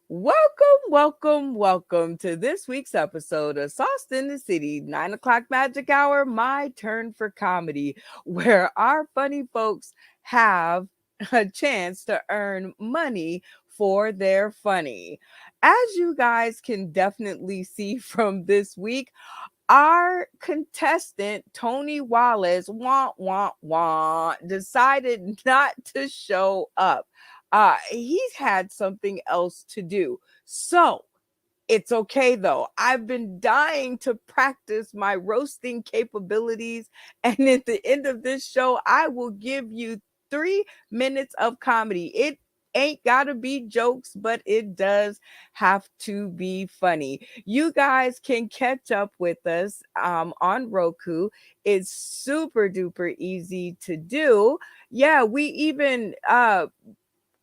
Welcome to this week's episode of Sauced in the City, 9 o'clock magic hour, my turn for comedy, where our funny folks have a chance to earn money for their funny. As you guys can definitely see from this week, our contestant Tony Wallace decided not to show up. He's had something else to do. So it's okay though. I've been dying to practice my roasting capabilities. And at the end of this show, I will give you 3 minutes of comedy. It ain't gotta be jokes, but it does have to be funny. You guys can catch up with us on Roku. It's super duper easy to do. Yeah, we even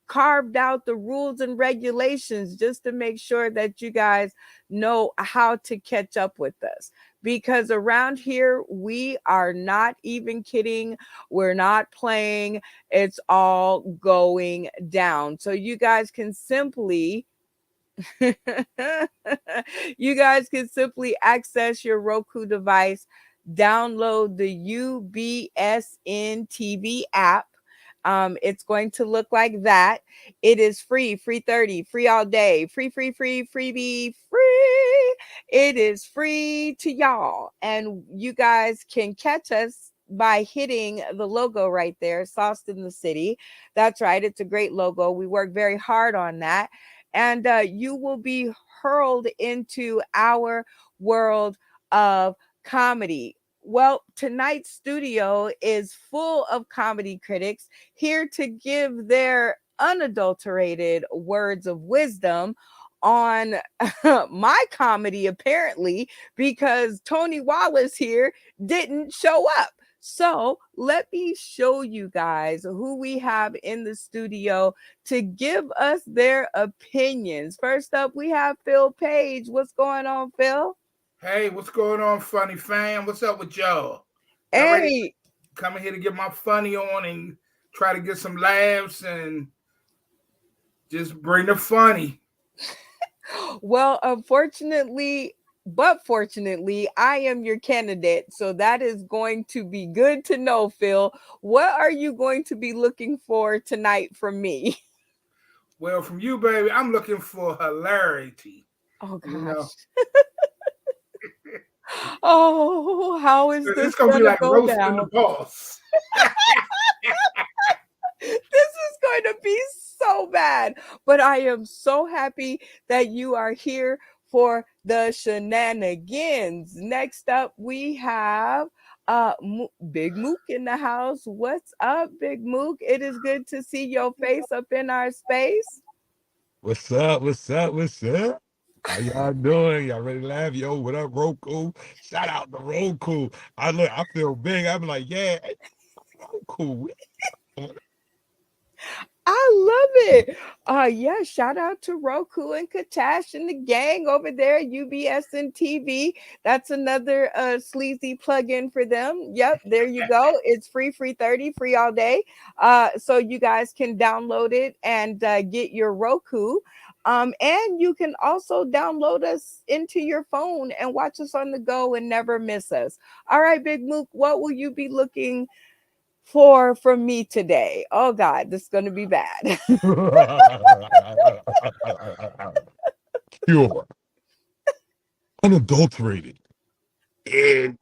carved out the rules and regulations just to make sure that you guys know how to catch up with us. Because around here, we are not even kidding. We're not playing. It's all going down. So you guys can simply you guys can simply access your Roku device, download the UBSN TV app. It's going to look like that. It is free 30, free all day, freebie, free. It is free to y'all. And you guys can catch us by hitting the logo right there, Sauced in the City. That's right. It's a great logo. We work very hard on that. And you will be hurled into our world of comedy. Well, tonight's studio is full of comedy critics here to give their unadulterated words of wisdom on my comedy, apparently, because Tony Wallace here didn't show up. So let me show you guys who we have in the studio to give us their opinions. First up, we have Phil Page. What's going on, Phil? Hey, what's going on, funny fam? What's up with y'all? Y'all ready to Hey, come in here to get my funny on and try to get some laughs and just bring the funny? well, unfortunately, but fortunately, I am your candidate. So that is going to be good to know, Phil. What are you going to be looking for tonight from me? Well, from you, baby, I'm looking for hilarity. Oh, You know, gosh. Oh, how is this it's gonna be going to like go roasting the down? boss. This is going to be so bad. But I am so happy that you are here for the shenanigans. Next up, we have Big Mook in the house. What's up, Big Mook? It is good to see your face up in our space. What's up? What's up? What's up? How y'all doing? Y'all ready to laugh? Yo, what up, Roku? Shout out to Roku. I feel big. I'm like, yeah, hey, Roku. I love it. Yeah, shout out to Roku and Katash and the gang over there at UBSN TV. That's another sleazy plug-in for them. Yep, there you go. It's free 30, free all day. So you guys can download it and get your Roku. And you can also download us into your phone and watch us on the go and never miss us. All right, Big Mook, what will you be looking for from me today? Oh God, this is going to be bad. Pure, unadulterated, and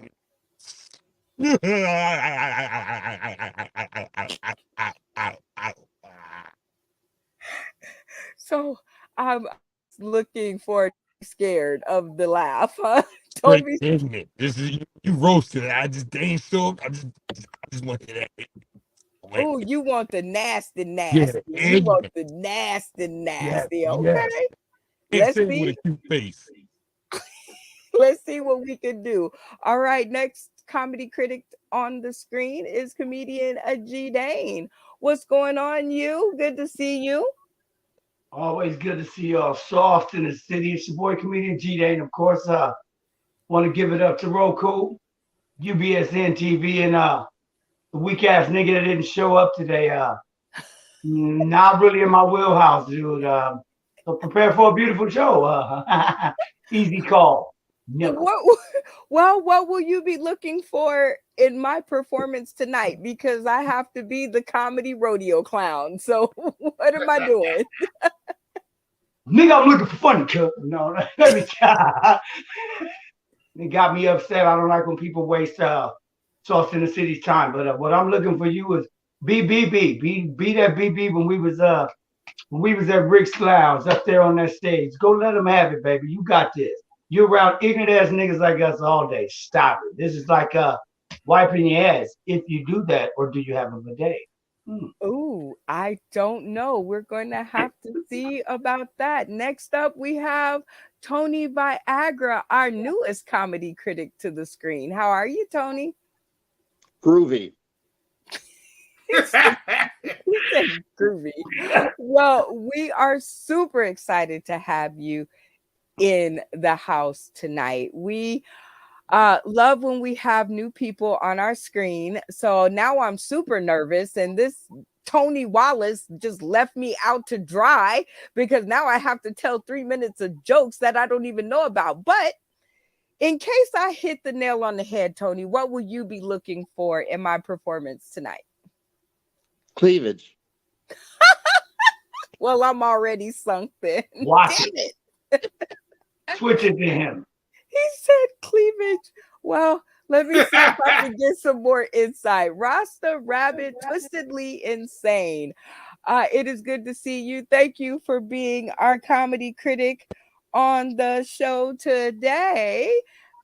So I'm looking for scared of the laugh. Huh? Don't straight be. ignorant. This is you roasted it. They ain't sure. I just want to hear that. Oh, you want the nasty, Yeah, nasty. You want ignorant. the nasty, Yes, nasty. yes. Okay, Can't let's say it with a see. cute face. Let's see what we can do. All right, next comedy critic on the screen is comedian G Dane. What's going on, you? Good to see you. Always good to see y'all soft in the city. It's your boy comedian G Day, and of course, want to give it up to Roku, UBSN TV, and the weak ass nigga that didn't show up today. Not really in my wheelhouse, dude. So prepare for a beautiful show. Easy call. Never. What well, what will you be looking for in my performance tonight? Because I have to be the comedy rodeo clown. So what am I doing? Nigga, I'm looking for funny, cuz. No, let me try. It got me upset. I don't like when people waste Sauce in the City's time. But what I'm looking for you is BBB. Be that BB when we was at Rick's Lounge up there on that stage. Go let them have it, baby. You got this. You're around ignorant ass niggas like us all day. Stop it. This is like wiping your ass. If you do that, or do you have a bidet? Ooh, I don't know. We're going to have to see about that. Next up, we have Tony Viagra, our newest comedy critic to the screen. How are you, Tony? Groovy. He said groovy. Well, we are super excited to have you in the house tonight. We love when we have new people on our screen. So now I'm super nervous, and this Tony Wallace just left me out to dry because now I have to tell 3 minutes of jokes that I don't even know about. But in case I hit the nail on the head, Tony, what will you be looking for in my performance tonight? Cleavage. Well, I'm already sunk then. Watch Damn it. it. Switch it to him. He said cleavage. Well, let me see if I can get some more insight. Rasta Rabbit, Twistedly Insane. It is good to see you. Thank you for being our comedy critic on the show today.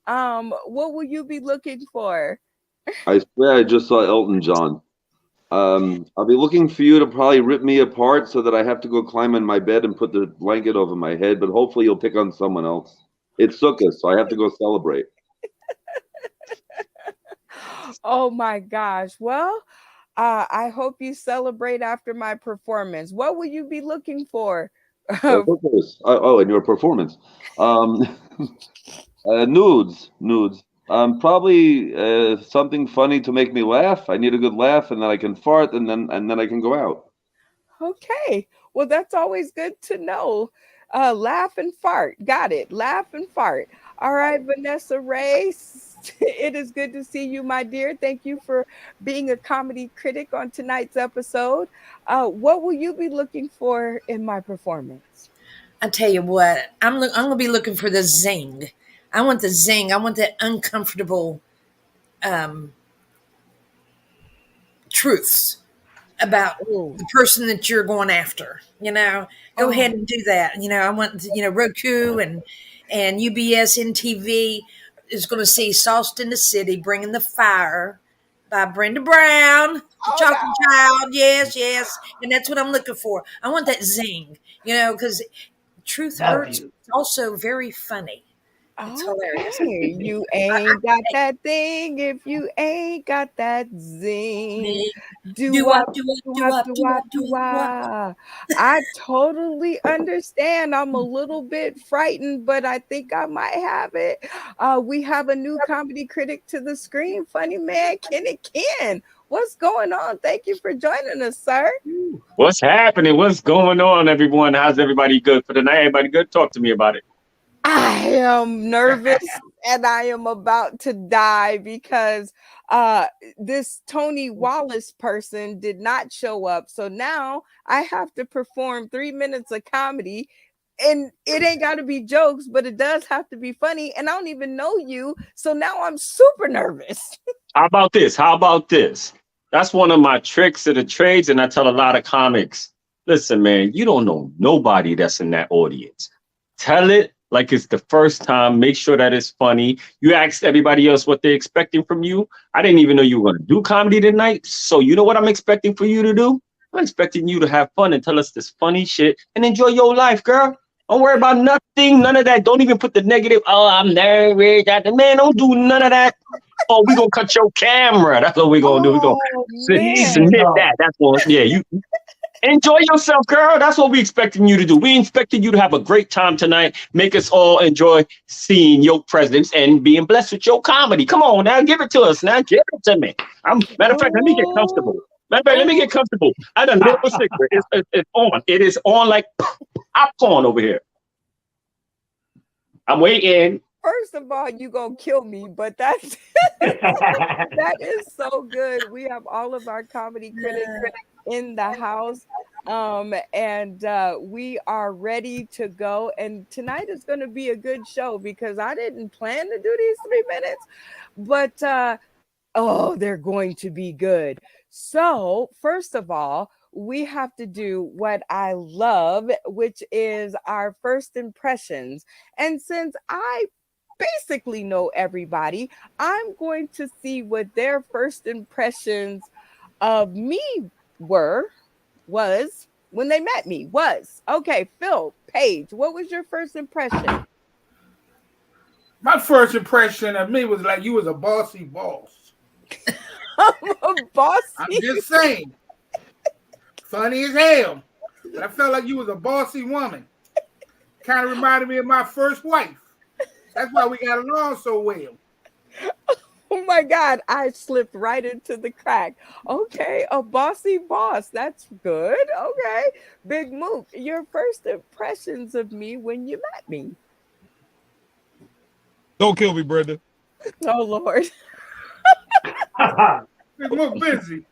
What will you be looking for? I swear I just saw Elton John. I'll be looking for you to probably rip me apart so that I have to go climb in my bed and put the blanket over my head, but hopefully you'll pick on someone else. It's Sukkot, so I have to go celebrate. Oh my gosh. Well, I hope you celebrate after my performance. What will you be looking for? Oh, and your performance. Nudes. Probably something funny to make me laugh. I need a good laugh, and then I can fart, and then I can go out. Okay. Well, that's always good to know. Laugh and fart. Got it. Laugh and fart. All right, Vanessa Ray. It is good to see you, my dear. Thank you for being a comedy critic on tonight's episode. What will you be looking for in my performance? I tell you what, I'm going to be looking for the zing. I want the zing. I want that uncomfortable truths about the person that you're going after. Go ahead and do that. I want, Roku and UBS NTV is going to see Sauced in the City, Bringing the Fire by Brenda Brown, the Chocolate Child. Yes. And that's what I'm looking for. I want that zing, because truth hurts. It's also very funny. It's hilarious. You ain't got that thing if you ain't got that zing. I totally understand. I'm a little bit frightened, but I think I might have it. We have a new comedy critic to the screen, funny man, Kenny Ken. What's going on? Thank you for joining us, sir. What's happening? What's going on, everyone? How's everybody good for tonight? Everybody good? Talk to me about it. I am nervous and I am about to die because this Tony Wallace person did not show up. So now I have to perform 3 minutes of comedy, and it ain't got to be jokes, but it does have to be funny. And I don't even know you. So now I'm super nervous. How about this? That's one of my tricks of the trades. And I tell a lot of comics, listen, man, you don't know nobody that's in that audience. Tell it like it's the first time. Make sure that it's funny. You asked everybody else what they're expecting from you. I didn't even know you were going to do comedy tonight. So you know what I'm expecting for you to do? I'm expecting you to have fun and tell us this funny shit and enjoy your life, girl. Don't worry about nothing, none of that. Don't even put the negative, I'm nervous. Man, don't do none of that. Oh, we're going to cut your camera. That's what we're going to do. We're going to snip that. That's what, you enjoy yourself, girl. That's what we expecting you to do. We expecting you to have a great time tonight. Make us all enjoy seeing your presence and being blessed with your comedy. Come on now, give it to us now. Give it to me. Matter of fact, let me get comfortable. Let me get comfortable. I done lit a cigarette. It's on. It is on like popcorn over here. I'm waiting. First of all, you gonna kill me, but that's that is so good. We have all of our comedy critics in the house, and we are ready to go. And tonight is going to be a good show because I didn't plan to do these 3 minutes, but oh, they're going to be good. So, first of all, we have to do what I love, which is our first impressions. And since I basically know everybody, I'm going to see what their first impressions of me was when they met me. Okay, Phil, Paige, what was your first impression? My first impression of me was like you was a bossy boss. I'm a bossy. I'm just saying. Funny as hell. But I felt like you was a bossy woman. Kind of reminded me of my first wife. That's why we got along so well. Oh my God, I slipped right into the crack. Okay, a bossy boss. That's good. Okay. Big Mook, your first impressions of me when you met me. Don't kill me, Brenda. Oh Lord. Big Mook busy.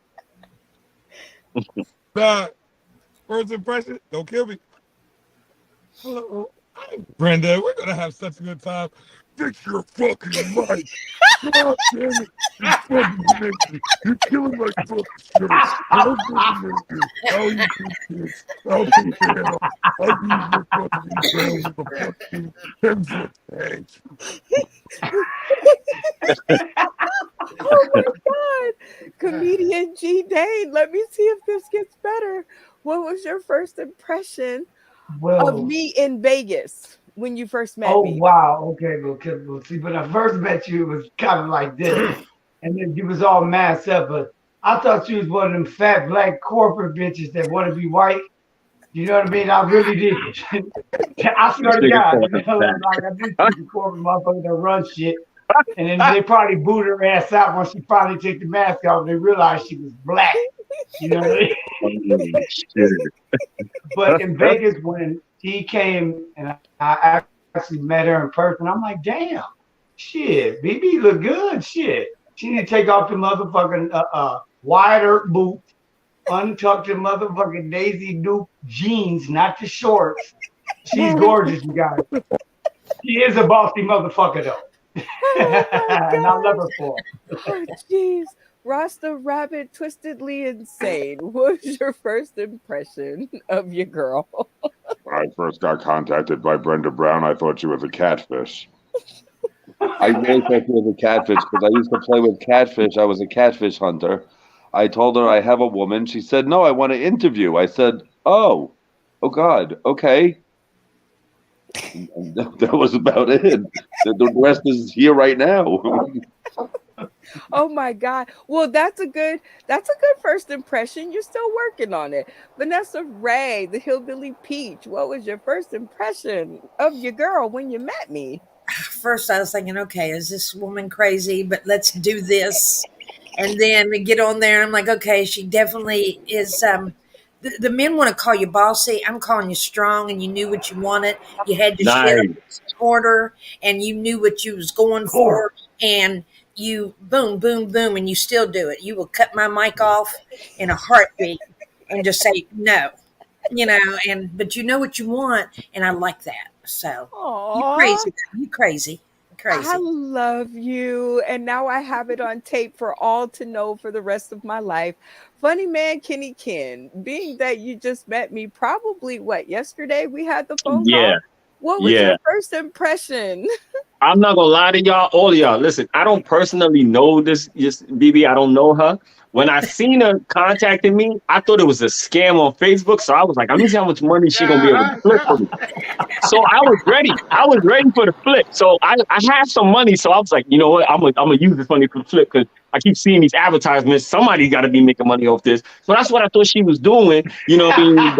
First impression, don't kill me. Hello. Brenda, we're gonna have such a good time. Fix your fucking mic. God damn it. You fucking amazing. You're killing my fucking show. How you do this? I'll take care of it. I'll use your fucking ground with a fucking pencil. Thanks. Oh my God. Comedian G. Dane. Let me see if this gets better. What was your first impression of me in Vegas when you first met me? Oh, wow. Okay, well, see, when I first met you, it was kind of like this. And then you was all masked up, but I thought you was one of them fat black corporate bitches that want to be white. You know what I mean? I really did. I swear to God. You know, like, I did see the corporate motherfucker that run shit. And then they probably booed her ass out once she finally took the mask off and they realized she was black. You know what I mean? But in Vegas, when he came and I actually met her in person, I'm like, damn, shit, BB look good, shit. She need to take off the motherfucking wider boot, untuck the motherfucking Daisy Duke jeans, not the shorts. She's gorgeous, you guys. She is a bossy motherfucker, though. And I love her for it. Oh, jeez. Rasta Rabbit, twistedly insane. What was your first impression of your girl? When I first got contacted by Brenda Brown, I thought she was a catfish. I really thought she was a catfish because I used to play with catfish. I was a catfish hunter. I told her I have a woman. She said, no, I want to interview. I said, oh God, okay. And that was about it. The rest is here right now. Oh my God. Well, that's a good first impression. You're still working on it. Vanessa Ray, the Hillbilly Peach. What was your first impression of your girl when you met me? First, I was thinking, okay, is this woman crazy? But let's do this. And then we get on there. I'm like, okay, she definitely is. The men want to call you bossy. I'm calling you strong, and you knew what you wanted. You had your shit in order, and you knew what you was going for, and you boom, boom, boom, and you still do it. You will cut my mic off in a heartbeat and just say no, you know. But you know what you want, and I like that. So you crazy. I love you, and now I have it on tape for all to know for the rest of my life. Funny man Kenny Ken, being that you just met me probably yesterday we had the phone call. What was your first impression? I'm not gonna lie to y'all, all of y'all. Listen, I don't personally know this BB. I don't know her. When I seen her contacting me, I thought it was a scam on Facebook. So I was like, let me see how much money she gonna be able to flip for me. So I was ready. I was ready for the flip. So I had some money. So I was like, you know what? I'm gonna use this money for the flip because I keep seeing these advertisements. Somebody got to be making money off this. So that's what I thought she was doing. You know what I mean?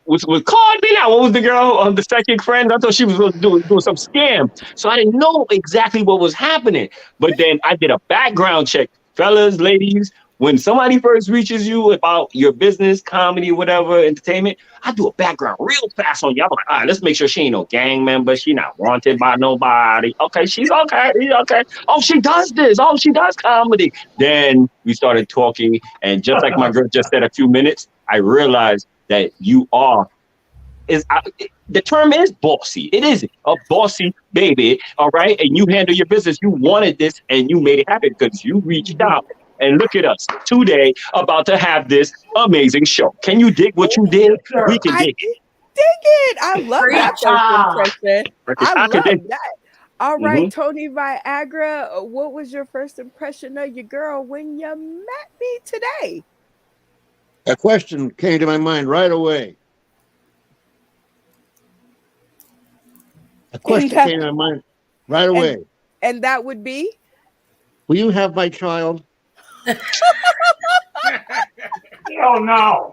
Which was called me now. What was the girl, the second friend? I thought she was doing some scam. So I didn't know exactly what was happening. But then I did a background check. Fellas, ladies, when somebody first reaches you about your business, comedy, whatever, entertainment, I do a background real fast on you. I'm like, all right, let's make sure she ain't no gang member. She not wanted by nobody. Okay, she's okay. Okay. Oh, she does this. Oh, she does comedy. Then we started talking, and just like my girl just said a few minutes, I realized that you are the term is bossy. It is a bossy baby, all right? And you handle your business. You wanted this and you made it happen because you reached out. And look at us today about to have this amazing show. Can you dig what you did? We can I dig dig it. I love that first impression. I I can dig. love that. All right, Mhm. Tony Viagra, what was your first impression of your girl when you met me today? A question came to my mind right away. A question came to my mind right away. And that would be? Will you have my child? Oh no.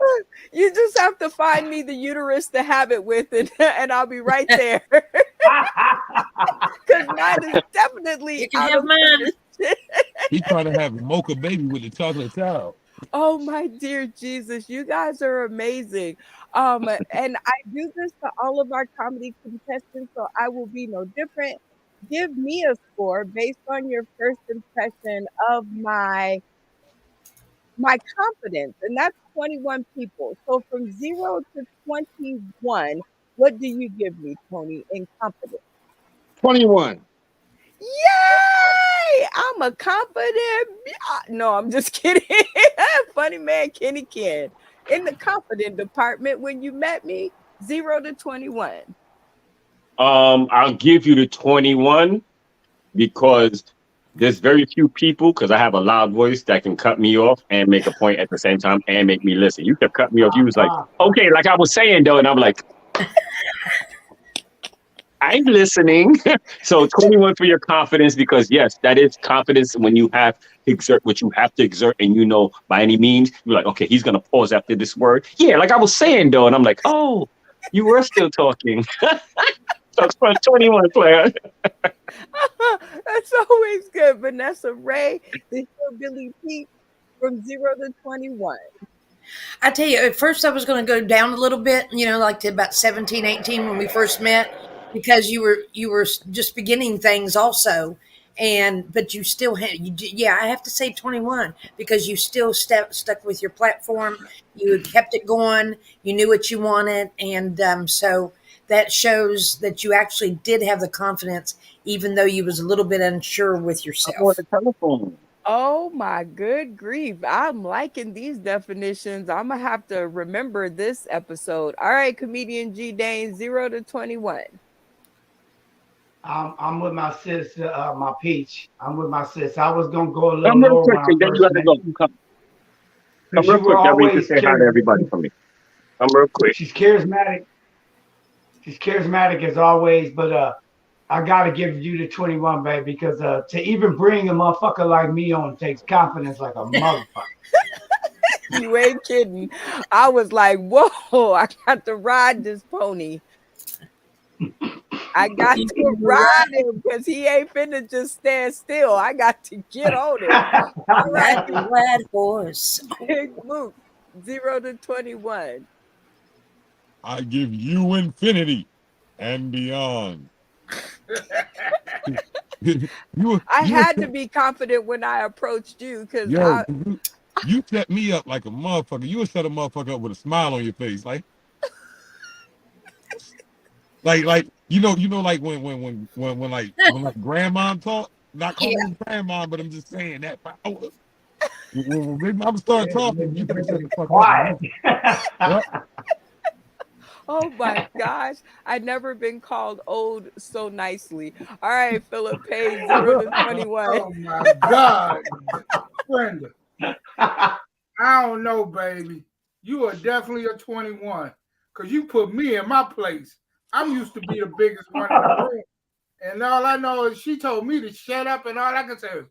You just have to find me the uterus to have it with, and I'll be right there. Because mine is definitely You can out have of mine. He trying to have a mocha baby with a chocolate child. Oh my dear Jesus, you guys are amazing. And I do this to all of our comedy contestants, so I will be no different. Give me a score based on your first impression of my confidence, and that's 21 people. So from 0 to 21, what do you give me, Tony, in confidence? 21. Yay! I'm a confident. No, I'm just kidding. Funny man, Kenny Ken. In the confident department, when you met me, 0 to 21. I'll give you the 21 because there's very few people, because I have a loud voice, that can cut me off and make a point at the same time and make me listen. You kept cutting me off. You was like, okay, like I was saying though, and I'm like, I'm listening. So 21 for your confidence, because yes, that is confidence when you have to exert what you have to exert, and you know by any means, you're like, okay, he's gonna pause after this word. Yeah, like I was saying though, and I'm like, oh, you were still talking. So it's for 21 player. That's always good. Vanessa Ray, the Hillbilly Pete, from 0 to 21. I tell you, at first I was going to go down a little bit, like to about 17, 18 when we first met, because you were just beginning things also. But you still had, I have to say 21, because you still stuck with your platform. You had kept it going. You knew what you wanted. And so that shows that you actually did have the confidence, even though you was a little bit unsure with yourself. I'm on the telephone. Oh my good grief. I'm liking these definitions. I'm going to have to remember this episode. All right, comedian G Dane, 0 to 21. I'm with my sis, my peach. I'm with my sis. I was gonna go a little Come real lower quick, when I and then you first have to met go. you. Come Because real you were quick. That way you can always say hi to everybody for me. Come real quick. She's charismatic. She's charismatic as always, but I gotta give you the 21, babe, because to even bring a motherfucker like me on takes confidence like a motherfucker. You ain't kidding. I was like, whoa, I got to ride this pony. I got to ride him because he ain't finna just stand still. I got to get on him. All right. Ride the white horse. Big Luke, 0 to 21. I give you infinity and beyond. I had to be confident when I approached you because you set me up like a motherfucker. You would set a motherfucker up with a smile on your face, like you know, like when like grandma talk. Not calling you grandma, but I'm just saying that power. When Big Mama start talking, you can shut the fuck quiet. Up. Oh my gosh. I've never been called old so nicely. All right, Philip Page, 0 to 21. Oh my God. Brenda. I don't know, baby. You are definitely a 21. Because you put me in my place. I'm used to be the biggest one in the room. And all I know is she told me to shut up, and all I can say is,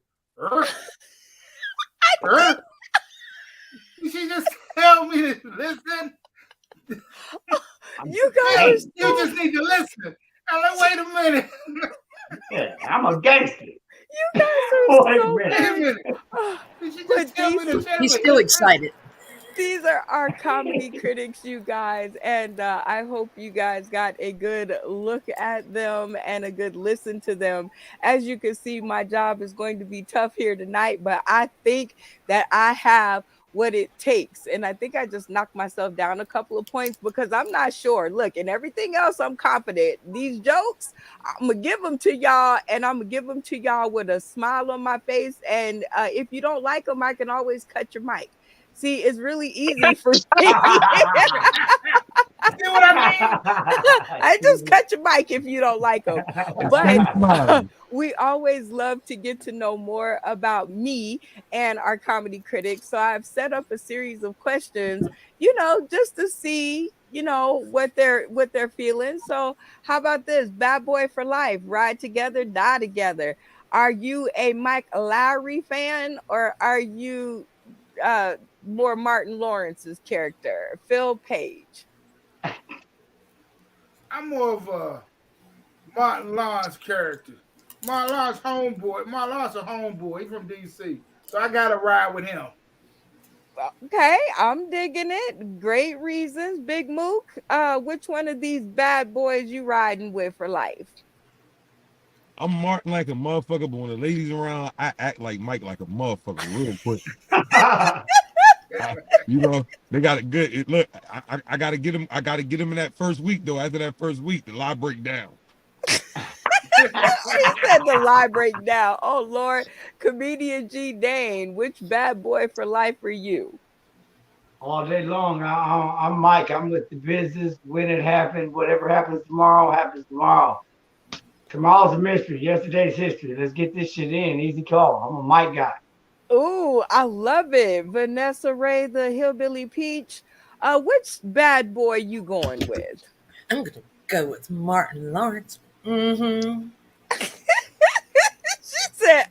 She just tell me to listen. You guys, you just need to listen. I'm like, wait a minute. Yeah, I'm a gangster. You guys are Wait a so minute. Wait a good. minute. Oh, Did she but just tell me to tell He's her? still excited. these are our comedy critics, you guys, and I hope you guys got a good look at them and a good listen to them. As you can see, my job is going to be tough here tonight, but I think that I have what it takes. And I think I just knocked myself down a couple of points because I'm not sure. Look, and everything else, I'm confident. These jokes, I'm gonna give them to y'all, and I'm gonna give them to y'all with a smile on my face. And if you don't like them, I can always cut your mic. See, it's really easy for me. See what I mean? I just cut your mic if you don't like them. And But stay smiling. we always love to get to know more about me and our comedy critics. So I've set up a series of questions, just to see, what they're feeling. So how about this? Bad boy for life, ride together, die together. Are you a Mike Lowry fan, or are you uh more Martin Lawrence's character, Phil Page? I'm more of a Martin Lawrence character. Martin Lawrence homeboy. Martin Lawrence a homeboy. He's from DC. So I gotta ride with him. Okay, I'm digging it. Great reasons, Big Mook. Which one of these bad boys you riding with for life? I'm Martin like a motherfucker, but when the ladies around, I act like Mike like a motherfucker real quick. They got it good. Look, I gotta get him. I gotta get him in that first week though. After that first week, the lie break down. She said the lie break down. Oh Lord, comedian G Dane, which bad boy for life are you? All day long. I'm Mike. I'm with the business. When it happened, whatever happens tomorrow, happens tomorrow. Tomorrow's a mystery. Yesterday's history. Let's get this shit in. Easy call. I'm a Mike guy. Ooh, I love it. Vanessa Ray, the hillbilly peach. Which bad boy you going with? I'm gonna go with Martin Lawrence. Mm-hmm. She said,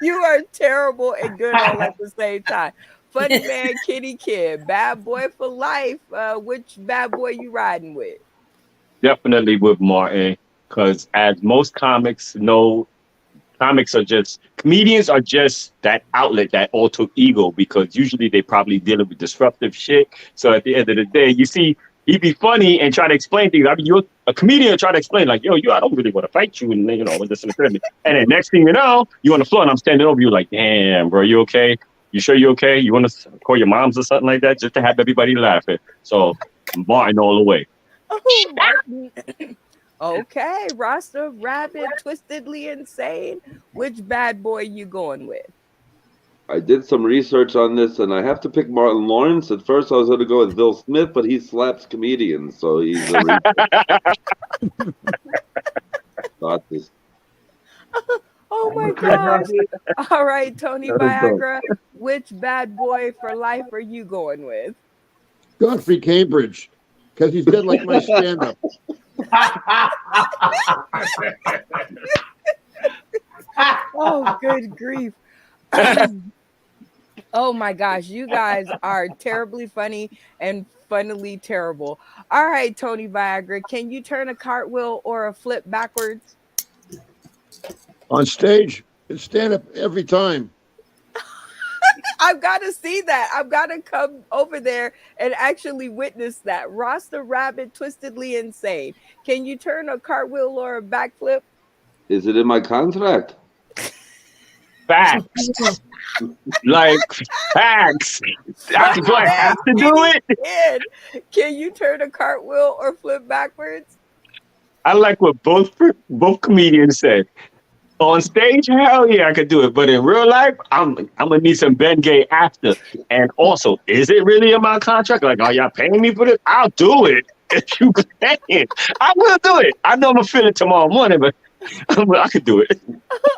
you are terrible and good all at the same time. Funny man, kitty kid, bad boy for life. Which bad boy you riding with? Definitely with Martin, because as most comics know, comics are just comedians are just that outlet, that alter ego, because usually they probably dealing with disruptive shit. So at the end of the day, you see, he be funny and try to explain things. I mean, you're a comedian try to explain like, yo, I don't really want to fight you, and with this and that. And then next thing you know, you on the floor and I'm standing over you like, damn, bro, you okay? You sure you okay? You want to call your moms or something like that just to have everybody laughing? So Martin all the way. Oh, Martin. Okay, Rasta Rabbit, twistedly insane. Which bad boy you going with? I did some research on this, and I have to pick Martin Lawrence. At first, I was going to go with Bill Smith, but he slaps comedians, so he's a. Thought this. Oh my gosh! All right, Tony Viagra. Which bad boy for life are you going with? Godfrey Cambridge, because he's dead like my stand-up. Oh, good grief. Oh my gosh, you guys are terribly funny and funnily terrible. All right, Tony Viagra, can you turn a cartwheel or a flip backwards? On stage, it's stand-up every time. I've got to see that. I've got to come over there and actually witness that. Rasta Rabbit, twistedly insane. Can you turn a cartwheel or a backflip? Is it in my contract? Facts. Like facts. Do I have to do it? Can you turn a cartwheel or flip backwards? I like what both comedians said. On stage, hell yeah, I could do it. But in real life, I'm gonna need some Ben Gay after. And also, is it really in my contract? Like, are y'all paying me for this? I'll do it if you can. I will do it. I know I'm gonna feel it tomorrow morning, but I could do it.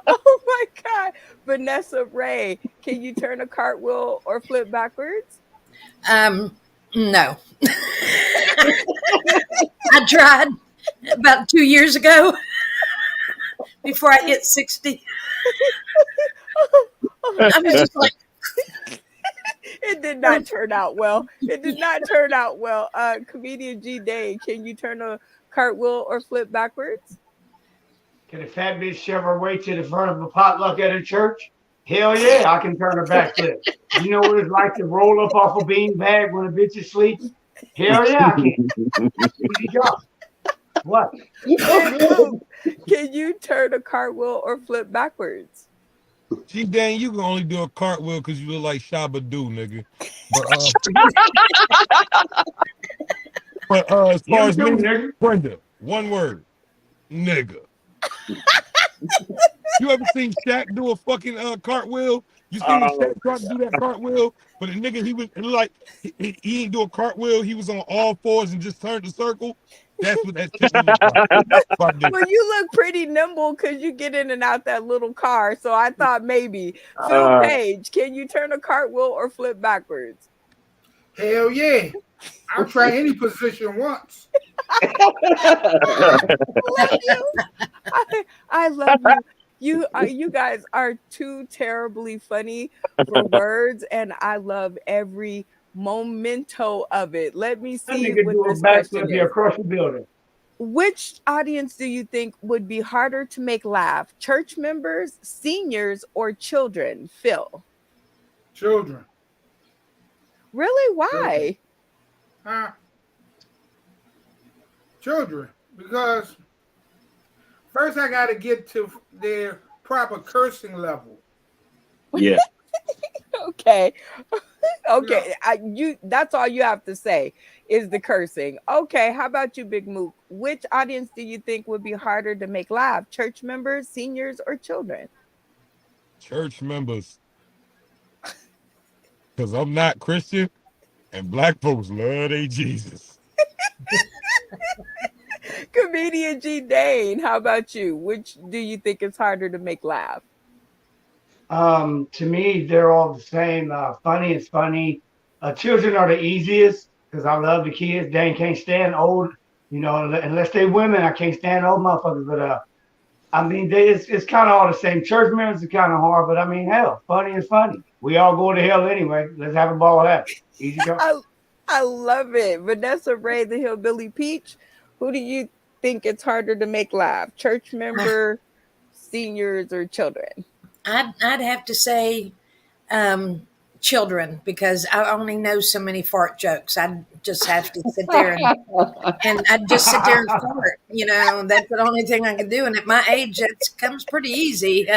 Oh my God. Vanessa Ray, can you turn a cartwheel or flip backwards? No. I tried about 2 years ago before I hit 60. I was just like, it did not turn out well. It did not turn out well. Comedian G Day, can you turn a cartwheel or flip backwards? Can a fat bitch shove her way to the front of a potluck at a church? Hell yeah, I can turn a backflip. You know what it's like to roll up off a bean bag when a bitch is sleeping? Hell yeah, I can. Easy job. What? Can you turn a cartwheel or flip backwards? Gee, dang, you can only do a cartwheel because you look like Shabba Do, nigga. But as far as me, nigga. Brenda, one word, nigga. You ever seen Shaq do a fucking cartwheel? You seen when Shaq tried to do that cartwheel, but the nigga he didn't do a cartwheel. He was on all fours and just turned the circle. That's what that shit looked like. Well, you look pretty nimble because you get in and out that little car. So I thought maybe. Phil Page, can you turn a cartwheel or flip backwards? Hell yeah. I'll try any position once. I love you. You guys are too terribly funny for words, and I love every memento of it. Let me see what this question is. Across the building. Which audience do you think would be harder to make laugh? Church members, seniors, or children? Phil. Children. Really? Why? Children. Because first I got to get to their proper cursing level. Yeah. Okay. Okay. That's all you have to say is the cursing. Okay. How about you, Big Mook? Which audience do you think would be harder to make laugh? Church members, seniors, or children? Church members. Because I'm not Christian and black folks love their Jesus. Comedian G. Dane, how about you? Which do you think is harder to make laugh? To me, they're all the same. Funny is funny. Children are the easiest because I love the kids. Dane can't stand old, unless they women. I can't stand old motherfuckers. But I mean, it's kind of all the same. Church members are kind of hard, but I mean, hell, funny is funny. We all go to hell anyway. Let's have a ball of that. Easy go. I love it. Vanessa Ray, the Hillbilly Peach. Who do you think it's harder to make laugh? Church member, seniors, or children? I'd have to say children, because I only know so many fart jokes. I just have to sit there and I'd just sit there and fart. That's the only thing I can do. And at my age, that comes pretty easy.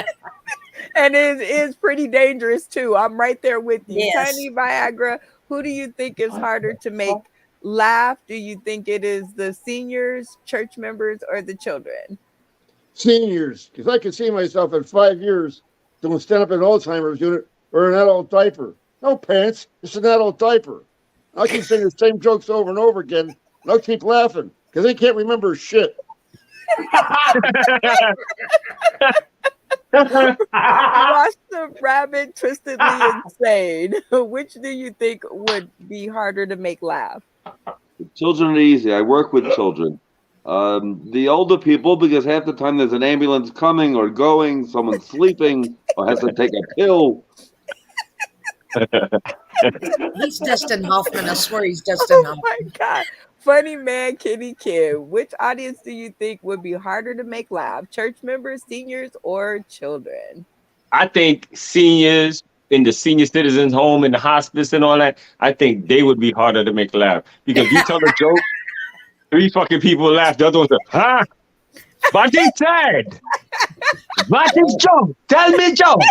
And it is pretty dangerous too. I'm right there with you. Yes. Tiny Viagra, who do you think is harder to make laugh? Do you think it is the seniors, church members, or the children? Seniors, because I can see myself in 5 years doing stand up in Alzheimer's unit or an adult diaper. No pants, it's an adult diaper. I keep saying the same jokes over and over again, and I'll keep laughing because they can't remember shit. Rasta Rabbit, Twistedly Insane. Which do you think would be harder to make laugh? Children are easy. I work with children. The older people, because half the time there's an ambulance coming or going, someone's sleeping or has to take a pill. He's Dustin Hoffman. I swear he's Dustin Hoffman. Oh my God. Funny man, Kitty Kid. Which audience do you think would be harder to make laugh? Church members, seniors, or children? I think seniors in the senior citizens home, in the hospice and all that, I think they would be harder to make laugh. Because you tell a joke, 3 fucking people laugh, the other one's like, huh? What he said? What is joke? Tell me joke.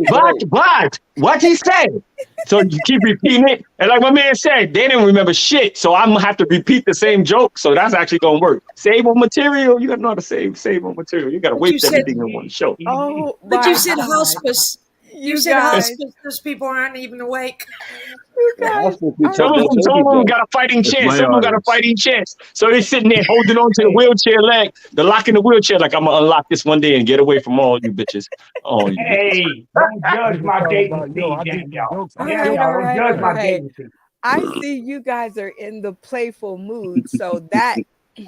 What he said? So you keep repeating it. And like my man said, they didn't remember shit. So I'm gonna have to repeat the same joke. So that's actually gonna work. Save on material. You gotta know how to save on material. You gotta waste everything in one show. Oh, But you said hospice. You said guys. hospice. Those people aren't even awake. Some of them got a fighting chance. Some of them got a fighting chance. So they're sitting there holding on to the wheelchair leg. They're locking the wheelchair like I'm gonna unlock this one day and get away from all you bitches. Oh, you Hey, don't judge my dating scene, Danielle. Don't judge my dating scene. I see you guys are in the playful mood, so that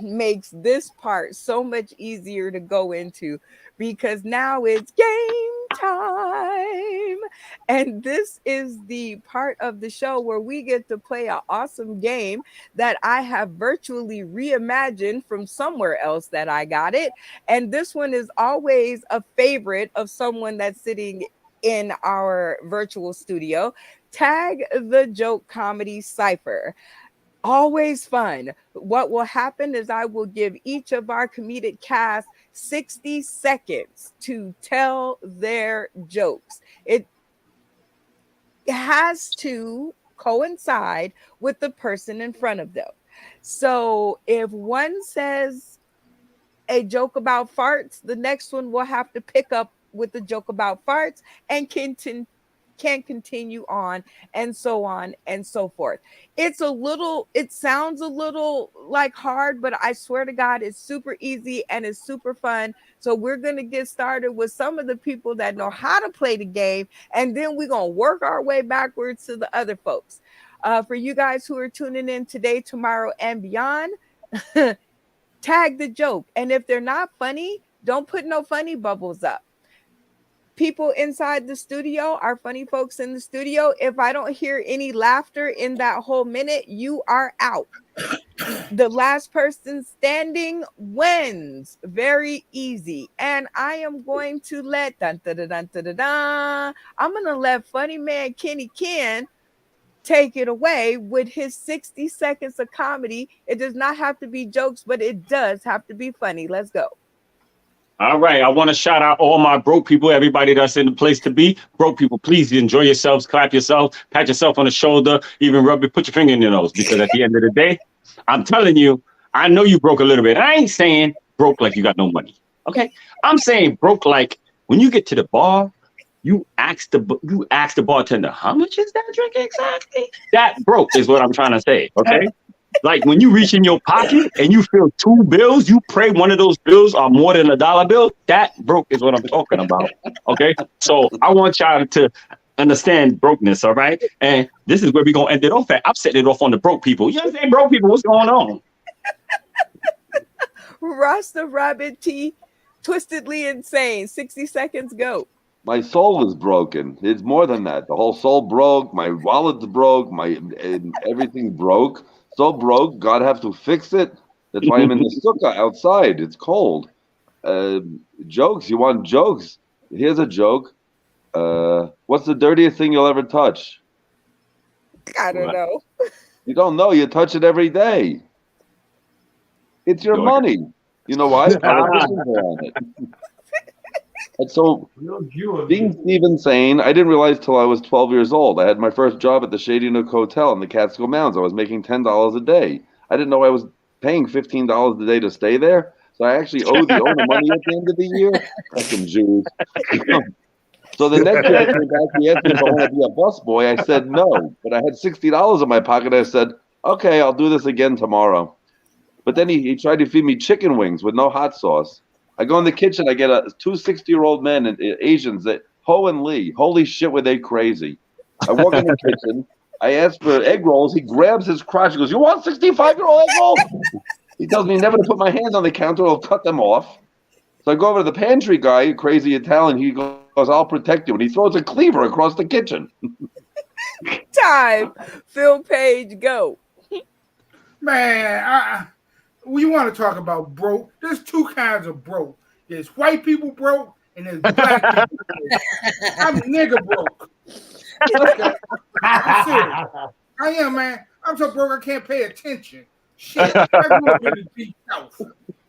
makes this part so much easier to go into because now it's game time. And this is the part of the show where we get to play an awesome game that I have virtually reimagined from somewhere else that I got it. And this one is always a favorite of someone that's sitting in our virtual studio. Tag the Joke Comedy Cipher. Always fun. What will happen is I will give each of our comedic cast 60 seconds to tell their jokes. It has to coincide with the person in front of them. So if one says a joke about farts, the next one will have to pick up with the joke about farts and can continue on and so forth. It sounds a little like hard, but I swear to God, it's super easy and it's super fun. So we're going to get started with some of the people that know how to play the game, and then we're going to work our way backwards to the other folks. For you guys who are tuning in today, tomorrow, and beyond, tag the joke. And if they're not funny, don't put no funny bubbles up. People inside the studio, our funny folks in the studio, if I don't hear any laughter in that whole minute, you are out. The last person standing wins. Very easy. And I am going to let I'm going to let funny man Kenny Ken take it away with his 60 seconds of comedy. It does not have to be jokes, but it does have to be funny. Let's go. All right. I want to shout out all my broke people, everybody that's in the place to be. Broke people, please enjoy yourselves, clap yourself, pat yourself on the shoulder, even rub it, put your finger in your nose. Because at the end of the day, I'm telling you, I know you broke a little bit. I ain't saying broke like you got no money. Okay. I'm saying broke like when you get to the bar, you ask the bartender, how much is that drink exactly? That broke is what I'm trying to say. Okay. Like when you reach in your pocket and you feel two bills, you pray one of those bills are more than $1 bill. That broke is what I'm talking about. Okay. So I want y'all to understand brokenness. All right. And this is where we're going to end it off at. I'm setting it off on the broke people. You understand, broke people? What's going on? Rasta Rabbit T, twistedly insane. 60 seconds, go. My soul is broken. It's more than that. The whole soul broke. My wallet's broke. Everything broke. So broke. God have to fix it. That's why I'm in the sukkah outside. It's cold. Jokes. You want jokes? Here's a joke. What's the dirtiest thing you'll ever touch? I don't know. You don't know. You touch it every day. It's your money. You know why? Politicians are on it. And so, being Steve Sane, I didn't realize till I was 12 years old. I had my first job at the Shady Nook Hotel in the Catskill Mountains. I was making $10 a day. I didn't know I was paying $15 a day to stay there. So I actually owed the owner money at the end of the year. Fucking Jews. So the next year I came back, he asked me if I want to be a busboy. I said no. But I had $60 in my pocket. I said, okay, I'll do this again tomorrow. But then he tried to feed me chicken wings with no hot sauce. I go in the kitchen, I get two 60-year-old men, and Asians, Ho and Lee. Holy shit, were they crazy. I walk in the kitchen, I ask for egg rolls, he grabs his crotch, he goes, you want 65-year-old egg rolls? He tells me never to put my hands on the counter, I'll cut them off. So I go over to the pantry guy, crazy Italian, he goes, I'll protect you. And he throws a cleaver across the kitchen. Time. Phil Page, go. Man, we want to talk about broke. There's two kinds of broke. There's white people broke and there's black people broke. I'm nigga broke. Okay. I'm serious. I am, man. I'm so broke I can't pay attention. Shit. I grew up in the deep South.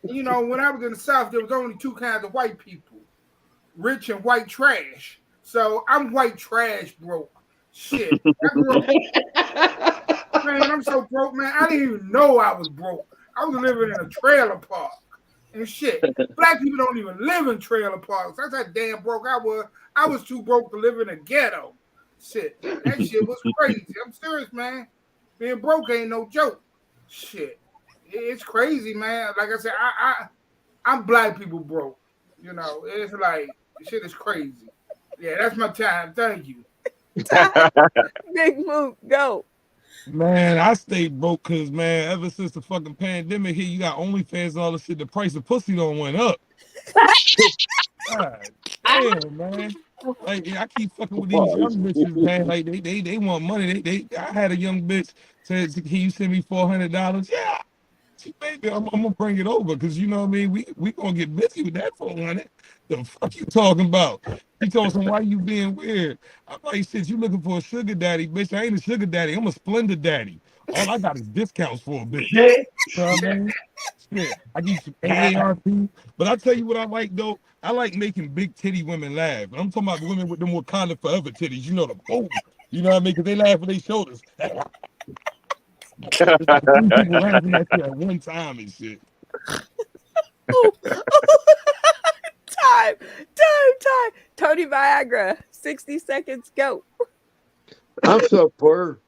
You know, when I was in the South, there was only two kinds of white people. Rich and white trash. So I'm white trash broke. Shit. I grew up, man, I'm so broke, man. I didn't even know I was broke. I was living in a trailer park and shit. Black people don't even live in trailer parks. That's how damn broke I was. I was too broke to live in a ghetto. Shit. That shit was crazy. I'm serious, man. Being broke ain't no joke. Shit. It's crazy, man. Like I said, I'm black people broke. You know, it's like, shit is crazy. Yeah, that's my time. Thank you. Big Mook, go. Man, I stayed broke because, man, ever since the fucking pandemic hit, you got OnlyFans and all this shit, the price of pussy don't went up. God damn, man. Like I keep fucking with these young bitches, man. Like they want money. I had a young bitch said, "Can you send me $400?" Yeah, baby, I'm gonna bring it over because you know what I mean. We gonna get busy with that 400. The fuck you talking about? He told him, "Why you being weird?" I'm like, "Shit, you looking for a sugar daddy, bitch? I ain't a sugar daddy. I'm a splendid daddy. All I got is discounts for a bitch." Shit. You know what I mean? Yeah, I give you some AARP. But I'll tell you what I like though. I like making big titty women laugh. I'm talking about women with them Wakanda Forever titties. You know the boom. You know what I mean? Because they laugh with their shoulders. It's like 3 people laughing at you at one time and shit. Time. Tony Viagra. 60 seconds. Go. I'm so poor.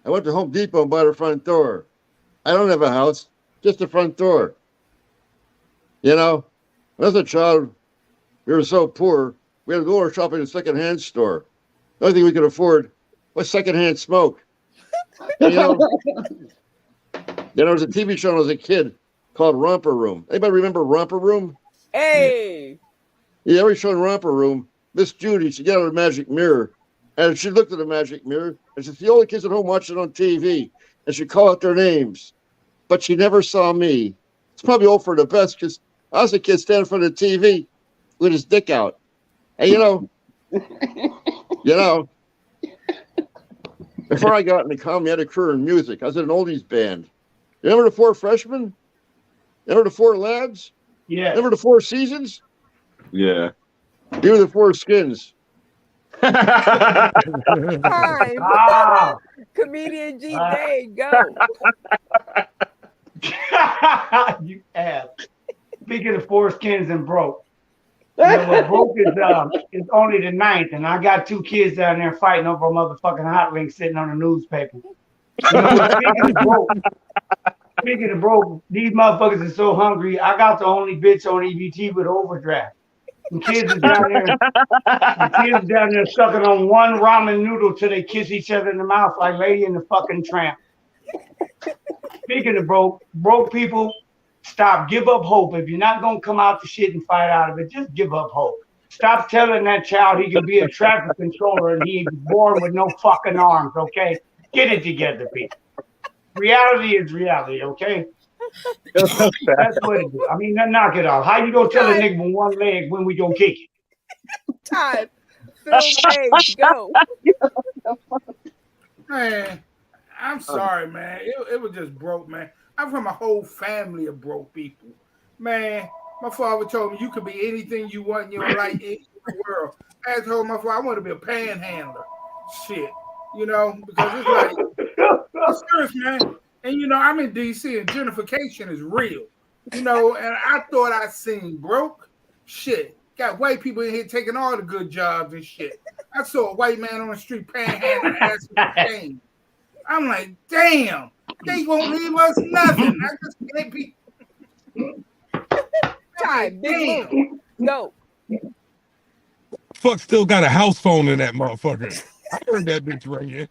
I went to Home Depot and bought a front door. I don't have a house, just a front door. You know, when I was a child, we were so poor, we had to go shopping at a secondhand store. The only thing we could afford was secondhand smoke. And, there was a TV show when I was a kid called Romper Room. Anybody remember Romper Room? Hey. Yeah, every show in Romper Room, Miss Judy, she got a magic mirror. And she looked at the magic mirror and she said, the only kids at home watching on TV. And she called out their names. But she never saw me. It's probably all for the best because I was a kid standing in front of the TV with his dick out. And before I got into comedy, I had a career in music. I was in an oldies band. Remember the Four Freshmen? Remember the Four Lads? Yeah. Remember the Four Seasons? Yeah. You were the Four Skins. Time. Ah. Comedian G Day. Go. You ass. Speaking of foreskins and broke. You know what broke is only the 9th, and I got 2 kids down there fighting over a motherfucking hot wing sitting on the newspaper. You know what? Speaking of broke, these motherfuckers are so hungry. I got the only bitch on EBT with overdraft. And kids are down there sucking on one ramen noodle till they kiss each other in the mouth like Lady in the fucking Tramp. Speaking of broke people, stop. Give up hope. If you're not gonna come out the shit and fight out of it, just give up hope. Stop telling that child he can be a traffic controller and he was born with no fucking arms, okay? Get it together, people. Reality is reality, okay? That's what it is. I mean, knock it off. How you gonna tell a nigga with one leg when we gonna kick it? Time. Phil Page. Go. Man, I'm sorry, man. It was just broke, man. I'm from a whole family of broke people. Man, my father told me you could be anything you want in your life in the world. I told my father I want to be a panhandler. Shit. Because it's like, it's serious, man. And I'm in DC and gentrification is real. And I thought I seen broke. Shit. Got white people in here taking all the good jobs and shit. I saw a white man on the street panhandling asking for change. I'm like, damn, they won't leave us nothing. I just can't be. Time. Damn. Go. Fuck still got a house phone in that motherfucker. I heard that bitch right here.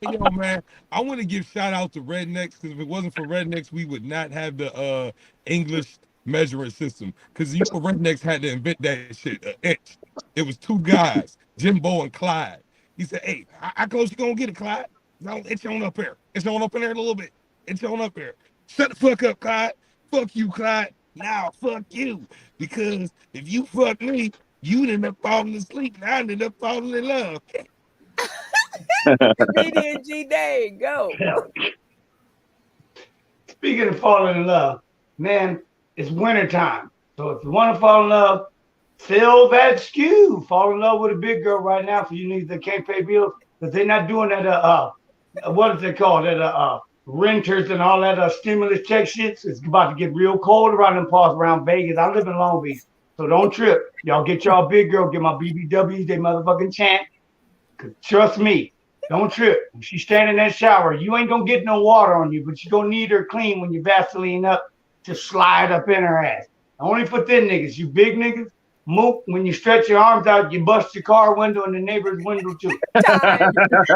Yo, man, I want to give shout out to Rednecks because if it wasn't for Rednecks, we would not have the English measuring system. Because Rednecks had to invent that shit, an inch. It was 2 guys, Jimbo and Clyde. He said, "Hey, how close you gonna get it, Clyde? No, it's on up there. It's on up in there a little bit. It's on up there. Shut the fuck up, Clyde. Fuck you, Clyde. Now fuck you. Because if you fuck me, you'd end up falling asleep and I ended up falling in love." Comedian G Day. Go. Speaking of falling in love, man, it's wintertime. So if you want to fall in love, fill that skew. Fall in love with a big girl right now for you niggas that can't pay bills. Because they're not doing that, what is it called? That renters and all that stimulus check shit. It's about to get real cold around them parts around Vegas. I live in Long Beach. So don't trip. Y'all get y'all big girl, get my BBWs, they motherfucking chant. Trust me, don't trip. When she stand in that shower, you ain't gonna get no water on you, but you gonna need her clean when you Vaseline up to slide up in her ass. Only for thin niggas, you big niggas, mook, when you stretch your arms out, you bust your car window and the neighbor's window too. Time.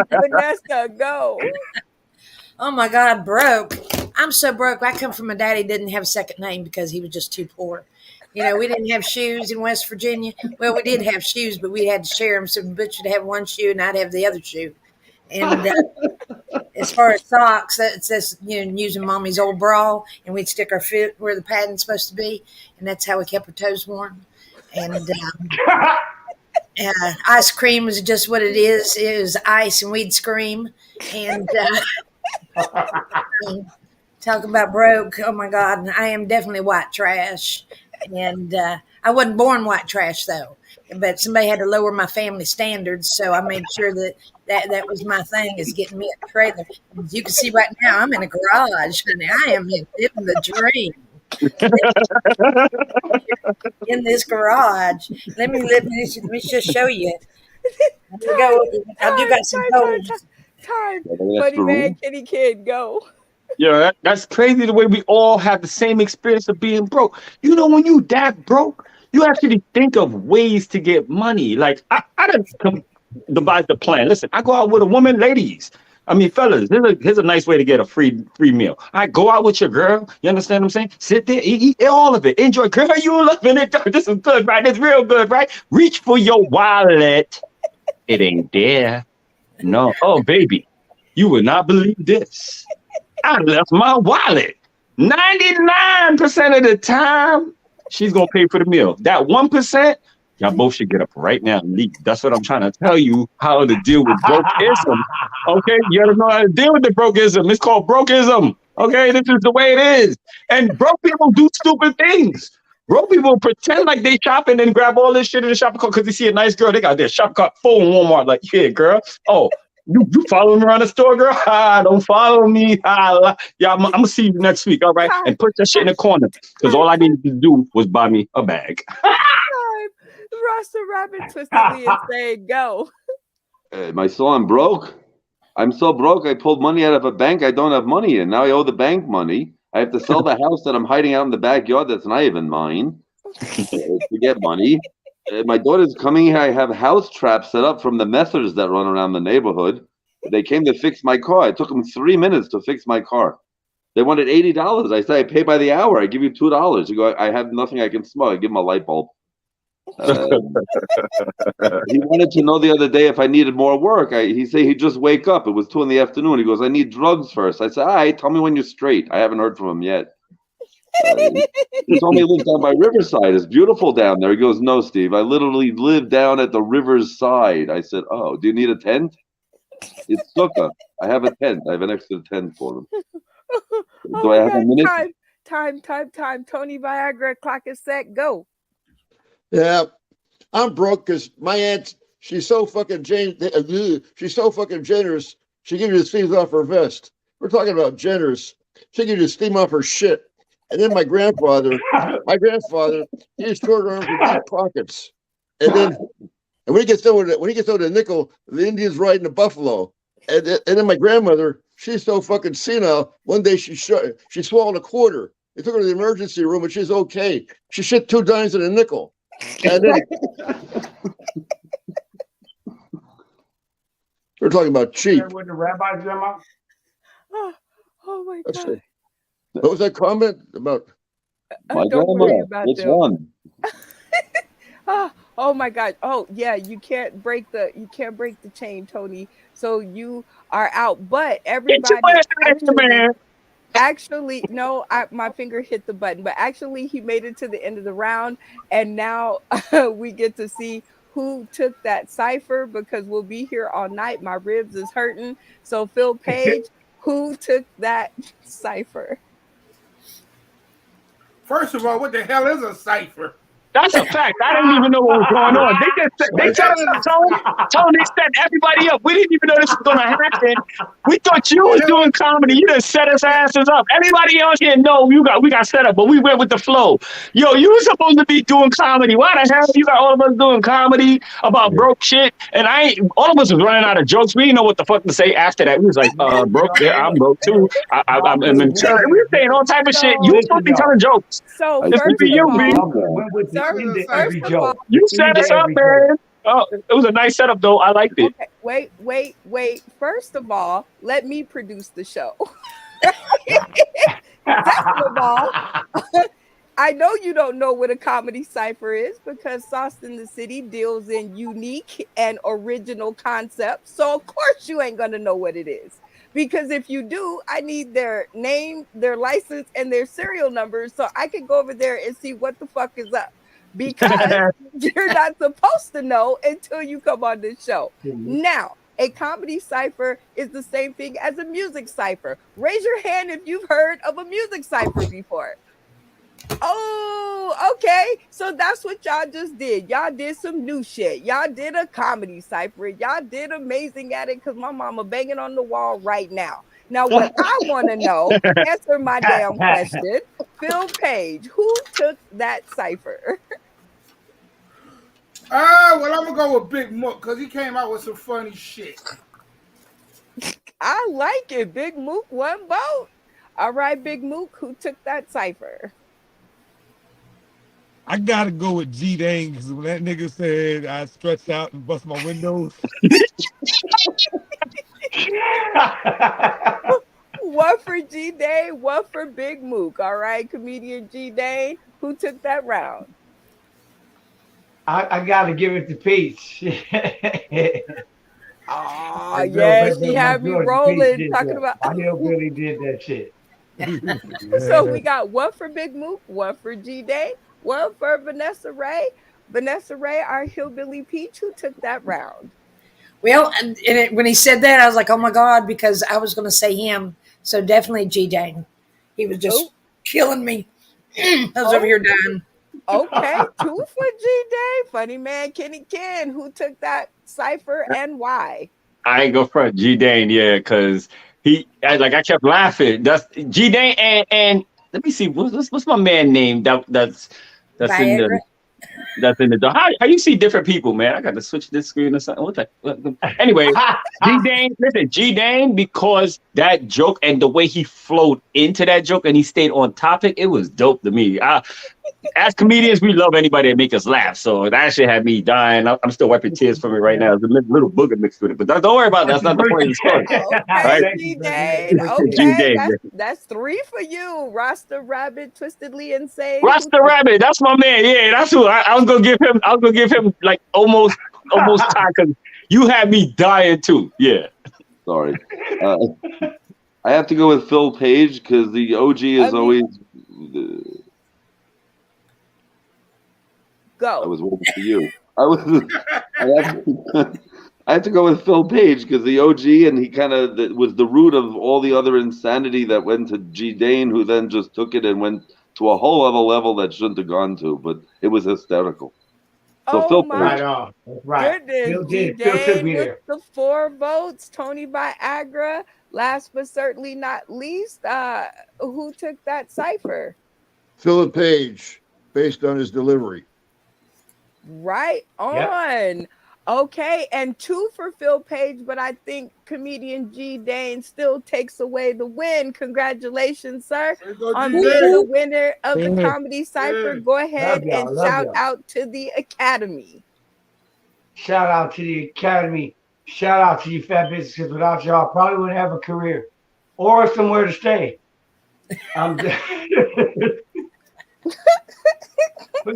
Vanessa, go. Oh my God, broke. I'm so broke. I come from a daddy didn't have a second name because he was just too poor. You know, we didn't have shoes in West Virginia. Well, we did have shoes, but we had to share them. So the butcher would have one shoe and I'd have the other shoe. And as far as socks, that's using mommy's old bra, and we'd stick our foot where the padding's supposed to be, and that's how we kept our toes warm. And ice cream was just what it is. It was ice, and we'd scream. And talking about broke, oh my God, I am definitely white trash. And I wasn't born white trash, though. But somebody had to lower my family standards, so I made sure that was my thing, is getting me a trailer. As you can see right now, I'm in a garage, honey. I am living the dream in this garage. Let me just show you. Go. I do got some photos. Time. Yeah, Funny man, kitty kid, go. Yeah, that's crazy the way we all have the same experience of being broke. You know, when you that broke, you actually think of ways to get money. Like I didn't devise the plan. Listen, I go out with a woman, ladies. I mean, fellas, here's a nice way to get a free meal. I go out with your girl. You understand what I'm saying? Sit there, eat all of it. Enjoy. Girl, you loving it. This is good, right? It's real good, right? Reach for your wallet. It ain't there. No. Oh, baby, you would not believe this. I left my wallet. 99% of the time, she's going to pay for the meal. That 1%, y'all both should get up right now and leave. That's what I'm trying to tell you, how to deal with brokeism. Okay? You got to know how to deal with the brokeism. It's called brokeism. Okay? This is the way it is. And broke people do stupid things. Broke people pretend like they shopping and grab all this shit in the shopping cart because they see a nice girl. They got their shopping cart full in Walmart. Like, yeah, girl. Oh, you following me around the store, girl? Don't follow me. Yeah, I'm gonna see you next week, all right? And put that shit in the corner, because all I needed to do was buy me a bag. Rasta Rabbit twistedly and said, "Go." My son broke. I'm so broke. I pulled money out of a bank I don't have money in. Now I owe the bank money. I have to sell the house that I'm hiding out in the backyard that's not even mine to get money. My daughter's coming here. I have house traps set up from the messers that run around the neighborhood. They came to fix my car. It took them 3 minutes to fix my car. They wanted $80. I said, I pay by the hour. I give you $2. You go, I have nothing I can smoke. I give him a light bulb. He wanted to know the other day if I needed more work. He said he'd just wake up. It was 2 PM. He goes, I need drugs first. I said, all right, tell me when you're straight. I haven't heard from him yet. He told me he lives down by Riverside. It's beautiful down there. He goes, no, Steve, I literally live down at the river's side. I said, oh, do you need a tent? It's sukkah. I have a tent. I have an extra tent for him. Do I have a minute? Time. Tony Viagra, clock is set, go. Yeah, I'm broke because my aunt, she's so fucking generous. She gives you the steam off her vest. We're talking about generous. She gives you the steam off her shit. And then my grandfather, he has short arms with deep pockets. And when he gets done with the nickel, the Indians riding the buffalo. And then my grandmother, she's so fucking senile. One day she swallowed a quarter. They took her to the emergency room, and she's okay. She shit 2 dimes in a nickel. And then we're talking about cheap. With the rabbi's grandma. Oh my God. What was that comment about? My don't grandma. worry about Which them. one? Oh my God. Oh yeah, you can't break the chain, Tony. So you are out. But everybody actually no, my finger hit the button, but actually he made it to the end of the round, and now we get to see who took that cipher, because we'll be here all night. My ribs is hurting. So Phil Page, who took that cipher? First of all, what the hell is a cipher? That's a fact. I didn't even know what was going on. They just Tony set everybody up. We didn't even know this was going to happen. We thought you was doing comedy. You just set us asses up. Everybody else here know we got set up, but we went with the flow. Yo, you were supposed to be doing comedy. Why the hell you got all of us doing comedy about broke shit? And all of us was running out of jokes. We didn't know what the fuck to say after that. We was like, broke. Yeah, I'm broke too. I'm in church. We were saying all type of shit. You were supposed to be telling jokes. So it's first you, of all, every joke. You set us up, man. Oh, it was a nice setup, though. I liked it. Okay, wait. First of all, let me produce the show. Second of all, I know you don't know what a comedy cipher is because Sauce in the City deals in unique and original concepts. So of course you ain't gonna know what it is. Because if you do, I need their name, their license, and their serial numbers so I can go over there and see what the fuck is up. Because you're not supposed to know until you come on this show. Now, a comedy cipher is the same thing as a music cipher. Raise your hand if you've heard of a music cipher before. Oh, okay. So that's what y'all just did. Y'all did some new shit. Y'all did a comedy cipher. Y'all did amazing at it because my mama banging on the wall right now. Now, what I want to know, answer my damn question. Phil Page, who took that cipher? Well, I'm gonna go with Big Mook because he came out with some funny shit. I like it. Big Mook, one vote. All right, Big Mook, who took that cipher? I gotta go with G Dang because when that nigga said I stretched out and bust my windows. One for G Dane, one for Big Mook. All right, comedian G Dane, who took that round? I gotta give it to Peach. Oh, yeah, she had me rolling talking about. My hillbilly did that shit. So we got one for Big Mook, one for G Dane, one for Vanessa Ray. Vanessa Ray, our hillbilly Peach, who took that round. Well, when he said that, I was like, oh my God, because I was going to say him. So definitely G Dane. He was just killing me. I was over here dying. Okay, 2 for G Dane. Funny man, Kenny Ken, who took that cipher and why? I ain't go front G Dane, yeah, because I kept laughing. That's G Dane and let me see, what's my man name that's in the. Viagra. That's in the how you see different people, man. I got to switch this screen or something. What the anyway, G Dane, listen, G Dane, because that joke and the way he flowed into that joke and he stayed on topic, it was dope to me. As comedians, we love anybody that make us laugh. So that actually had me dying. I'm still wiping tears from it right now. There's a little booger mixed with it, but don't worry about it. That's not the point of the story. Okay, G Dane. Okay, that's 3 for you. Rasta Rabbit, Twistedly Insane. Rasta Rabbit, that's my man. Yeah, that's who I was gonna give him. I was gonna give him like almost time because you had me dying too. Yeah. Sorry. I have to go with Phil Page because the OG is always. Go. I was waiting for you. I have to go with Phil Page because the OG and he kind of was the root of all the other insanity that went to G Dane, who then just took it and went to a whole other level that shouldn't have gone to, but it was hysterical. So Phil Page. Right on. That's right. Goodness, G Dane with the 4 votes. Tony Viagra. Last but certainly not least, who took that cipher? Philip Page, based on his delivery. Right on. Yep. Okay, and 2 for Phil Page, but I think comedian G Dane still takes away the win. Congratulations, sir, on being the winner of the comedy cipher. Go ahead and shout out to the Academy. Shout out to the Academy. Shout out to you fat bitches, because without y'all, I probably wouldn't have a career or somewhere to stay.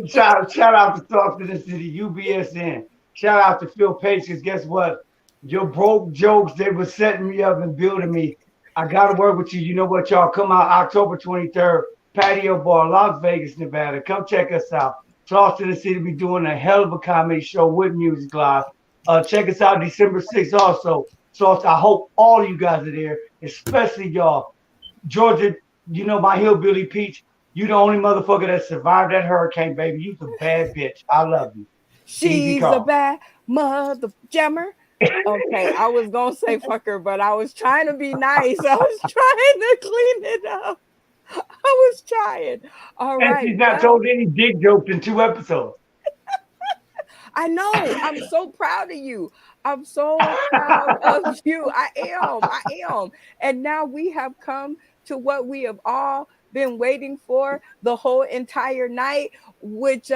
Shout out to Sauce in the City, UBSN. Shout out to Phil Page, because guess what? Your broke jokes, they were setting me up and building me. I got to work with you. You know what, y'all? Come out October 23rd, Patio Bar, Las Vegas, Nevada. Come check us out. Sauce in the City, be doing a hell of a comedy show with music live. Check us out December 6th also. Sauce, I hope all you guys are there, especially y'all. Georgia, you know, my hillbilly Peach, you the only motherfucker that survived that hurricane, baby. You the bad bitch. I love you. She's a bad mother jammer. Okay, I was gonna say fucker, but I was trying to be nice. I was trying to clean it up. I was trying. All right. And she's not told any dick jokes in 2 episodes. I know. I'm so proud of you. I'm so proud of you. I am. And now we have come to what we have all been waiting for the whole entire night, which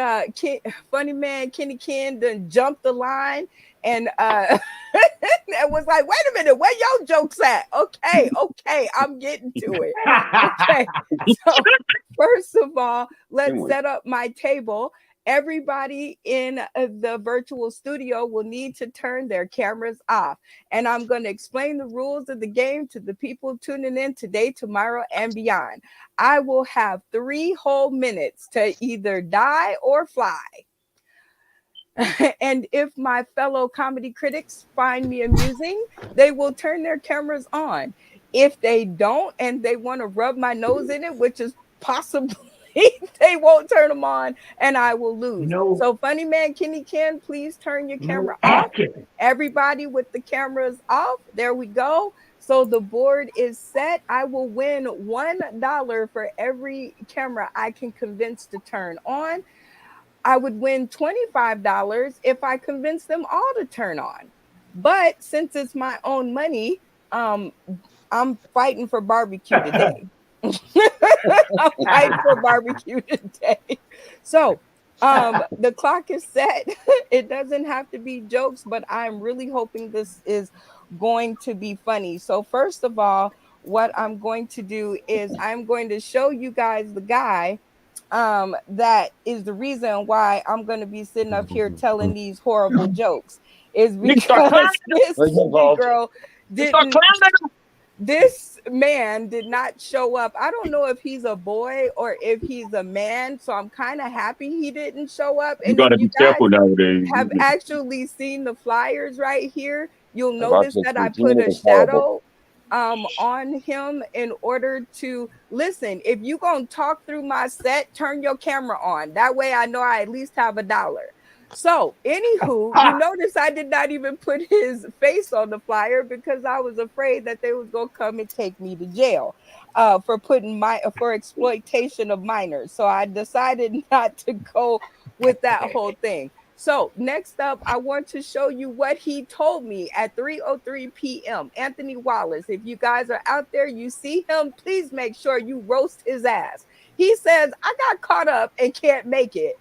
funny man Kenny Ken done jumped the line and and was like, wait a minute, where your jokes at? Okay, I'm getting to it. Okay, so first of all, let's set up my table. Everybody in the virtual studio will need to turn their cameras off. And I'm going to explain the rules of the game to the people tuning in today, tomorrow, and beyond. I will have 3 whole minutes to either die or fly. And if my fellow comedy critics find me amusing, they will turn their cameras on. If they don't and they want to rub my nose in it, which is possibly they won't turn them on and I will lose. So funny man Kenny Ken, please turn your camera off. Everybody with the cameras off. There we go. So the board is set. I will win $1 for every camera I can convince to turn on. I would win $25 if I convince them all to turn on. But since it's my own money, I'm fighting for barbecue today. I'm fighting for barbecue today. So the clock is set. It doesn't have to be jokes, but I'm really hoping this is going to be funny. So first of all, what I'm going to do is I'm going to show you guys the guy that is the reason why I'm going to be sitting up here telling these horrible jokes is because this girl didn't. This man did not show up. I don't know if he's a boy or if he's a man, so I'm kind of happy he didn't show up. And you gotta be careful nowadays. Have actually seen the flyers right here. You'll notice that I put a shadow on him in order to listen. If you gonna talk through my set, turn your camera on. That way I know I at least have $1. So anywho, you notice I did not even put his face on the flyer because I was afraid that they was gonna come and take me to jail for exploitation of minors. So I decided not to go with that whole thing. So next up, I want to show you what he told me at 3:03 p.m. Anthony Wallace, if you guys are out there, you see him, please make sure you roast his ass. He says, I got caught up and can't make it.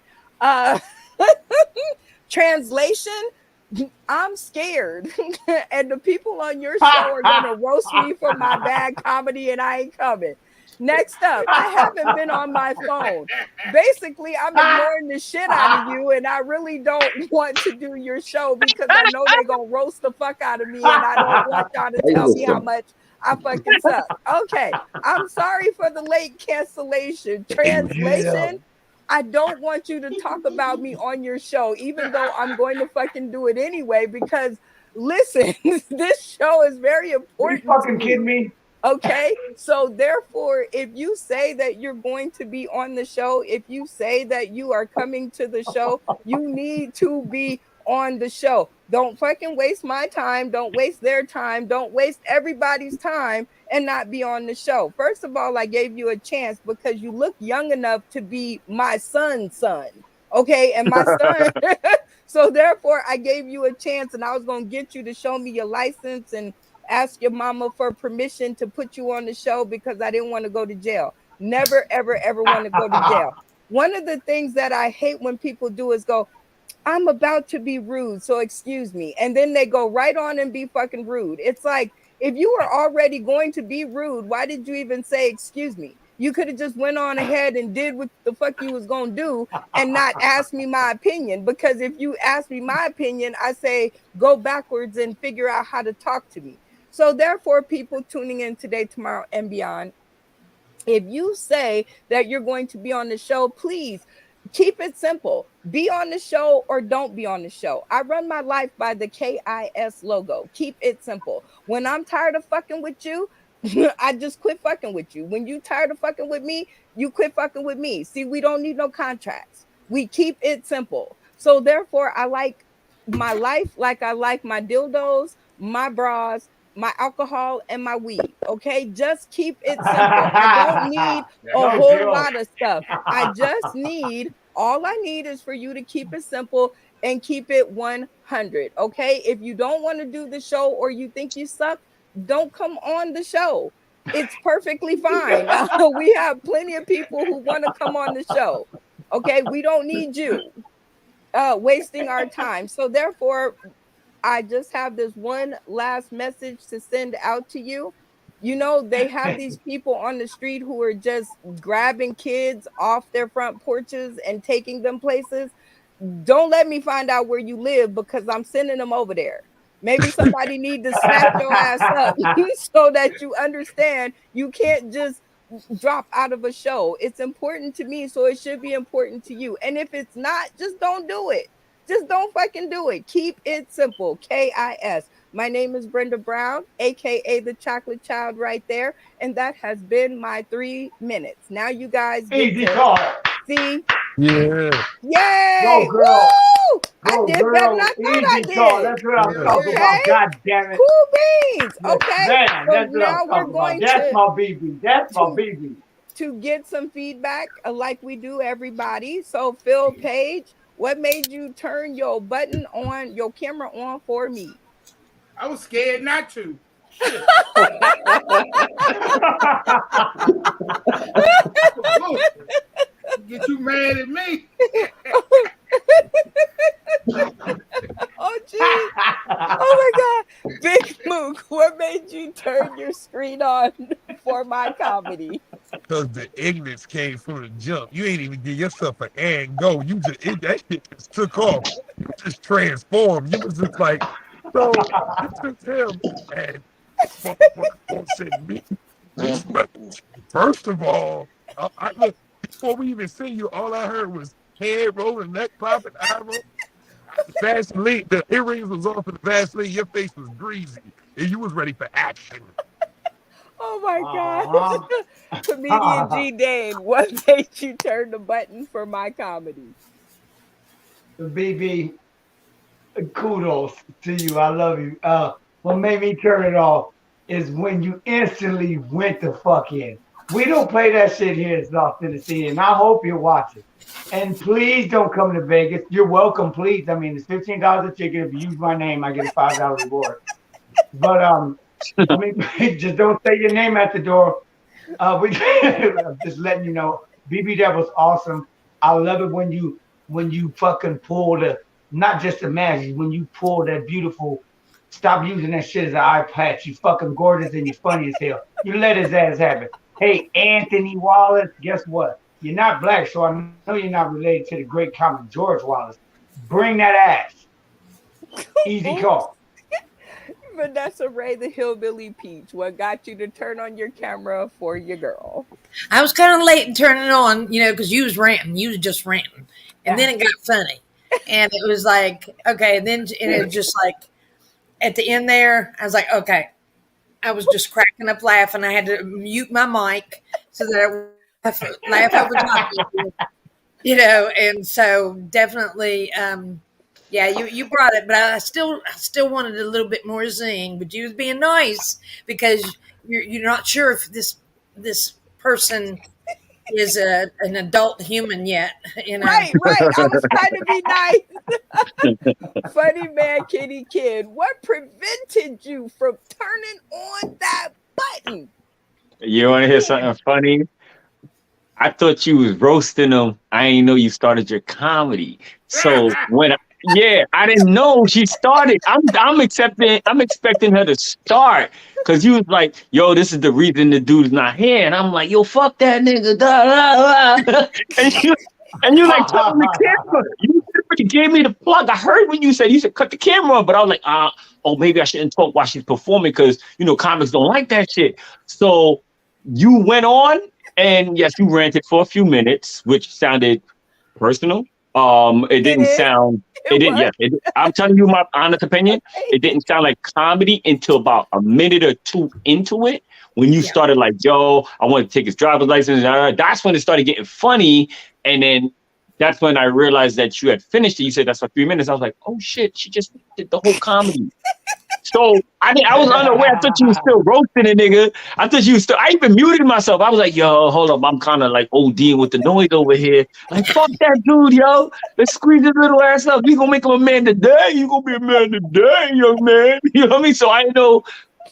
Translation, I'm scared. And the people on your show are going to roast me for my bad comedy and I ain't coming. Next up, I haven't been on my phone. Basically, I'm ignoring the shit out of you, and I really don't want to do your show because I know they're going to roast the fuck out of me, and I don't want y'all to tell me how much I fucking suck. Okay, I'm sorry for the late cancellation. Translation, I don't want you to talk about me on your show, even though I'm going to fucking do it anyway, because listen, this show is very important. Are you fucking kidding me? Okay, so therefore, if you say that you're going to be on the show, if you say that you are coming to the show, you need to be on the show. Don't fucking waste my time. Don't waste their time. Don't waste everybody's time and not be on the show. First of all, I gave you a chance because you look young enough to be my son's son. Okay, and my son. So therefore, I gave you a chance and I was going to get you to show me your license and ask your mama for permission to put you on the show because I didn't want to go to jail. Never, ever, ever want to go to jail. One of the things that I hate when people do is go, I'm about to be rude, so excuse me. And then they go right on and be fucking rude. It's like, if you were already going to be rude, why did you even say excuse me? You could have just went on ahead and did what the fuck you was going to do and not ask me my opinion. Because if you ask me my opinion, I say go backwards and figure out how to talk to me. So therefore, people tuning in today, tomorrow, and beyond, if you say that you're going to be on the show, please keep it simple. Be on the show or don't be on the show. I run my life by the KIS logo. Keep it simple. When I'm tired of fucking with you, I just quit fucking with you. When you tired of fucking with me, you quit fucking with me. See, we don't need no contracts. We keep it simple. So therefore, I like my life like I like my dildos, my bras, my alcohol, and my weed. Okay, just keep it simple. I don't need a whole lot of stuff. All I need is for you to keep it simple and keep it 100. Okay, if you don't want to do the show or you think you suck, don't come on the show. It's perfectly fine. We have plenty of people who want to come on the show. Okay, we don't need you wasting our time. So therefore, I just have this one last message to send out to you. You know, they have these people on the street who are just grabbing kids off their front porches and taking them places. Don't let me find out where you live because I'm sending them over there. Maybe somebody need to snatch your ass up so that you understand you can't just drop out of a show. It's important to me, so it should be important to you. And if it's not, just don't do it. Just don't fucking do it. Keep it simple. KIS. My name is Brenda Brown, aka the Chocolate Child, right there. And that has been my 3 minutes. Now you guys get Easy to call. see. Yeah. Yay! Go, girl. Woo! I Go, did better than girl. I thought I Easy call. did. That's what I'm Yeah. talking about. Okay. God damn it. Cool beans. Yes, Okay. man, So that's what now I'm we're talking about. going That's to my BB. That's my BB. get some feedback like we do everybody. So Phil Page, what made you turn your button on, your camera on for me? I was scared not to. Shit. Look, get you mad at me. Oh geez. Oh my god. Big Mook, what made you turn your screen on for my comedy? Because the ignorance came from the jump. You ain't even give yourself an and go. You just that shit just took off. You just transformed. You was just like, so this is him. And motherfucker said me. First of all, I look before we even see you, all I heard was head rolling, neck popping, eye rolling. Vaseline, the earrings was off of the Vaseline. Your face was greasy, and you was ready for action. Oh my god. Comedian G Dane, what made you turn the button for my comedy? BB, kudos to you. I love you. What made me turn it off is when you instantly went the fuck in. We don't play that shit here in South Tennessee, and I hope you're watching. And please don't come to Vegas. You're welcome, please. I mean, it's $15 a ticket. If you use my name, I get a $5 reward. But I mean, just don't say your name at the door. We I'm just letting you know, BB, that was awesome. I love it when you fucking pull the not just the magic, when you pull that beautiful. Stop using that shit as an eye patch. You fucking gorgeous and you're funny as hell. You let his ass have it. Hey, Anthony Wallace, guess what? You're not black, so I know you're not related to the great comic George Wallace. Bring that ass. Easy call. Vanessa Ray, the hillbilly peach, what got you to turn on your camera for your girl? I was kind of late in turning it on, because you was ranting. You was just ranting. And then it got funny. And it was like, okay. And it was just like, at the end there, I was like, okay. I was just cracking up laughing. I had to mute my mic so that I would laugh over top of you, and so definitely, yeah, you brought it, but I still wanted a little bit more zing, but you was being nice because you're not sure if this person is an adult human yet, Right. I was trying to be nice. Funny man, kitty kid. What prevented you from turning on that button? You want to hear something funny? I thought you was roasting them. I ain't know you started your comedy. So I didn't know she started. I'm expecting her to start because you was like, yo, this is the reason the dude's not here. And I'm like, yo, fuck that nigga. Da, da, da. And you like turn the camera. You already gave me the plug. I heard when you said cut the camera on, but I was like, maybe I shouldn't talk while she's performing because comics don't like that shit. So you went on, and yes, you ranted for a few minutes, which sounded personal. It didn't sound. It didn't. Yes, I'm telling you my honest opinion. It didn't sound like comedy until about a minute or two into it. When you started like, yo, I want to take his driver's license. That's when it started getting funny. And then that's when I realized that you had finished it. You said that's for 3 minutes. I was like, oh shit, she just did the whole comedy. So I was unaware. I thought you was still roasting a nigga. I thought you was still. I even muted myself. I was like, yo, hold up. I'm kind of like ODing with the noise over here. Like, fuck that dude, yo. Let's squeeze his little ass up. We gonna make him a man today. You gonna be a man today, young man. You know what I mean? So I didn't know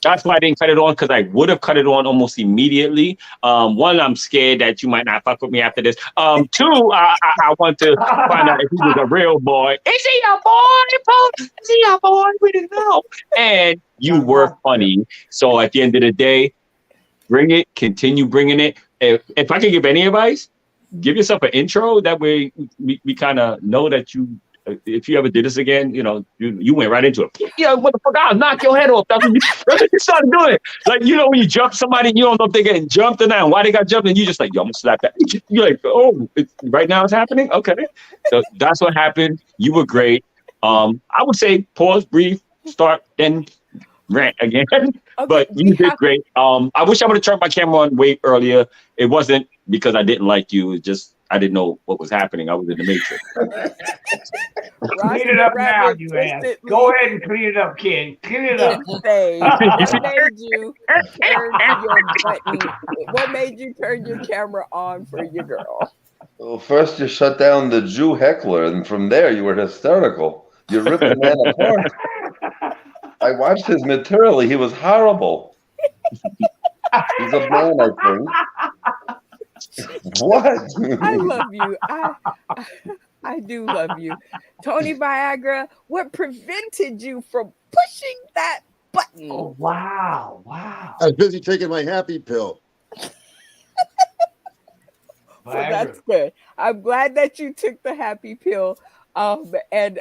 That's why I didn't cut it on, because I would have cut it on almost immediately. One, I'm scared that you might not fuck with me after this. Two, I want to find out if he was a real boy. Is he a boy, Paul? Is he a boy? We didn't know. And you were funny. So at the end of the day, bring it. Continue bringing it. If I can give any advice, give yourself an intro. That way we kind of know that you. If you ever did this again, you went right into it. Yeah, motherfucker, I'll knock your head off. That's what you started doing. Like, when you jump somebody, you don't know if they're getting jumped or not, and why they got jumped, and you just like, yo, I'm gonna slap that. You're like, oh, right now it's happening? Okay. So that's what happened. You were great. I would say pause, breathe, start, then rant again. Okay, but you did great. I wish I would have turned my camera on way earlier. It wasn't because I didn't like you. It just I didn't know what was happening. I was in the matrix. Clean it up now, you ass. Go ahead and clean it up, kid. Clean it up. What made you turn your button? What made you turn your camera on for your girl? Well, first you shut down the Jew heckler, and from there you were hysterical. You ripped the man apart. I watched his material. He was horrible. He's a man, I think. What? I love you. I do love you. Tony Viagra, what prevented you from pushing that button? Oh, wow. I was busy taking my happy pill. Well, that's good. I'm glad that you took the happy pill. And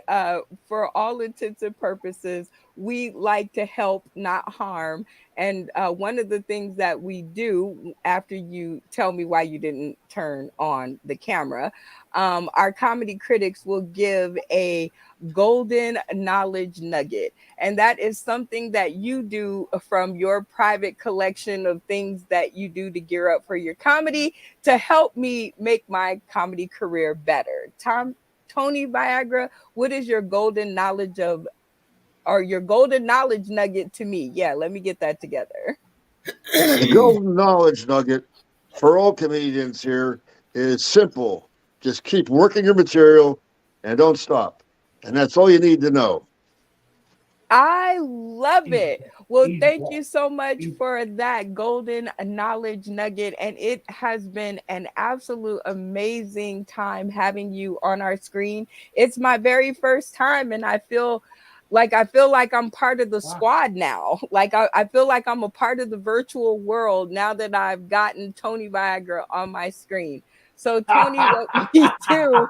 for all intents and purposes, we like to help, not harm. And one of the things that we do after you tell me why you didn't turn on the camera, our comedy critics will give a golden knowledge nugget. And that is something that you do from your private collection of things that you do to gear up for your comedy to help me make my comedy career better. Tony Viagra, what is your golden knowledge your golden knowledge nugget to me? Yeah, let me get that together. The golden knowledge nugget for all comedians here is simple. Just keep working your material and don't stop. And that's all you need to know. I love it. Well, thank you so much for that golden knowledge nugget. And it has been an absolute amazing time having you on our screen. It's my very first time, and I feel like I'm part of the squad now. Like I feel like I'm a part of the virtual world now that I've gotten Tony Viagra on my screen. So, Tony, what we do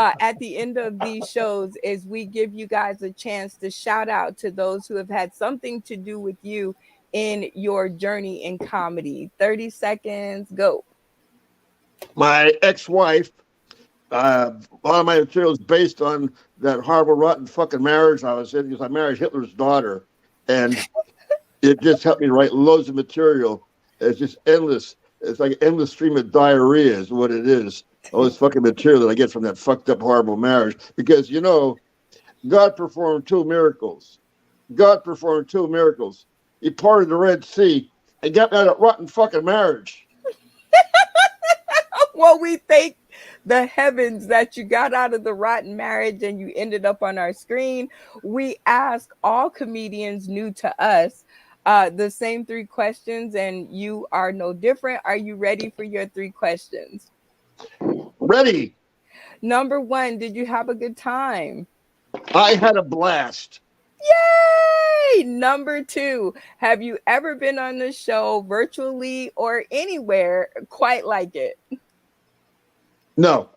at the end of these shows is we give you guys a chance to shout out to those who have had something to do with you in your journey in comedy. 30 seconds, go. My ex-wife, a lot of my material is based on that horrible, rotten fucking marriage I was in because I married Hitler's daughter. And it just helped me write loads of material. It's just endless. It's like an endless stream of diarrhea is what it is. All this fucking material that I get from that fucked up, horrible marriage. Because, God performed two miracles. God performed two miracles. He parted the Red Sea and got me out of rotten fucking marriage. Well, we thank the heavens that you got out of the rotten marriage and you ended up on our screen. We ask all comedians new to us the same three questions, and you are no different. Are you ready for your three questions? Ready. Number one, did you have a good time? I had a blast. Yay! Number two, have you ever been on the show virtually or anywhere quite like it? No.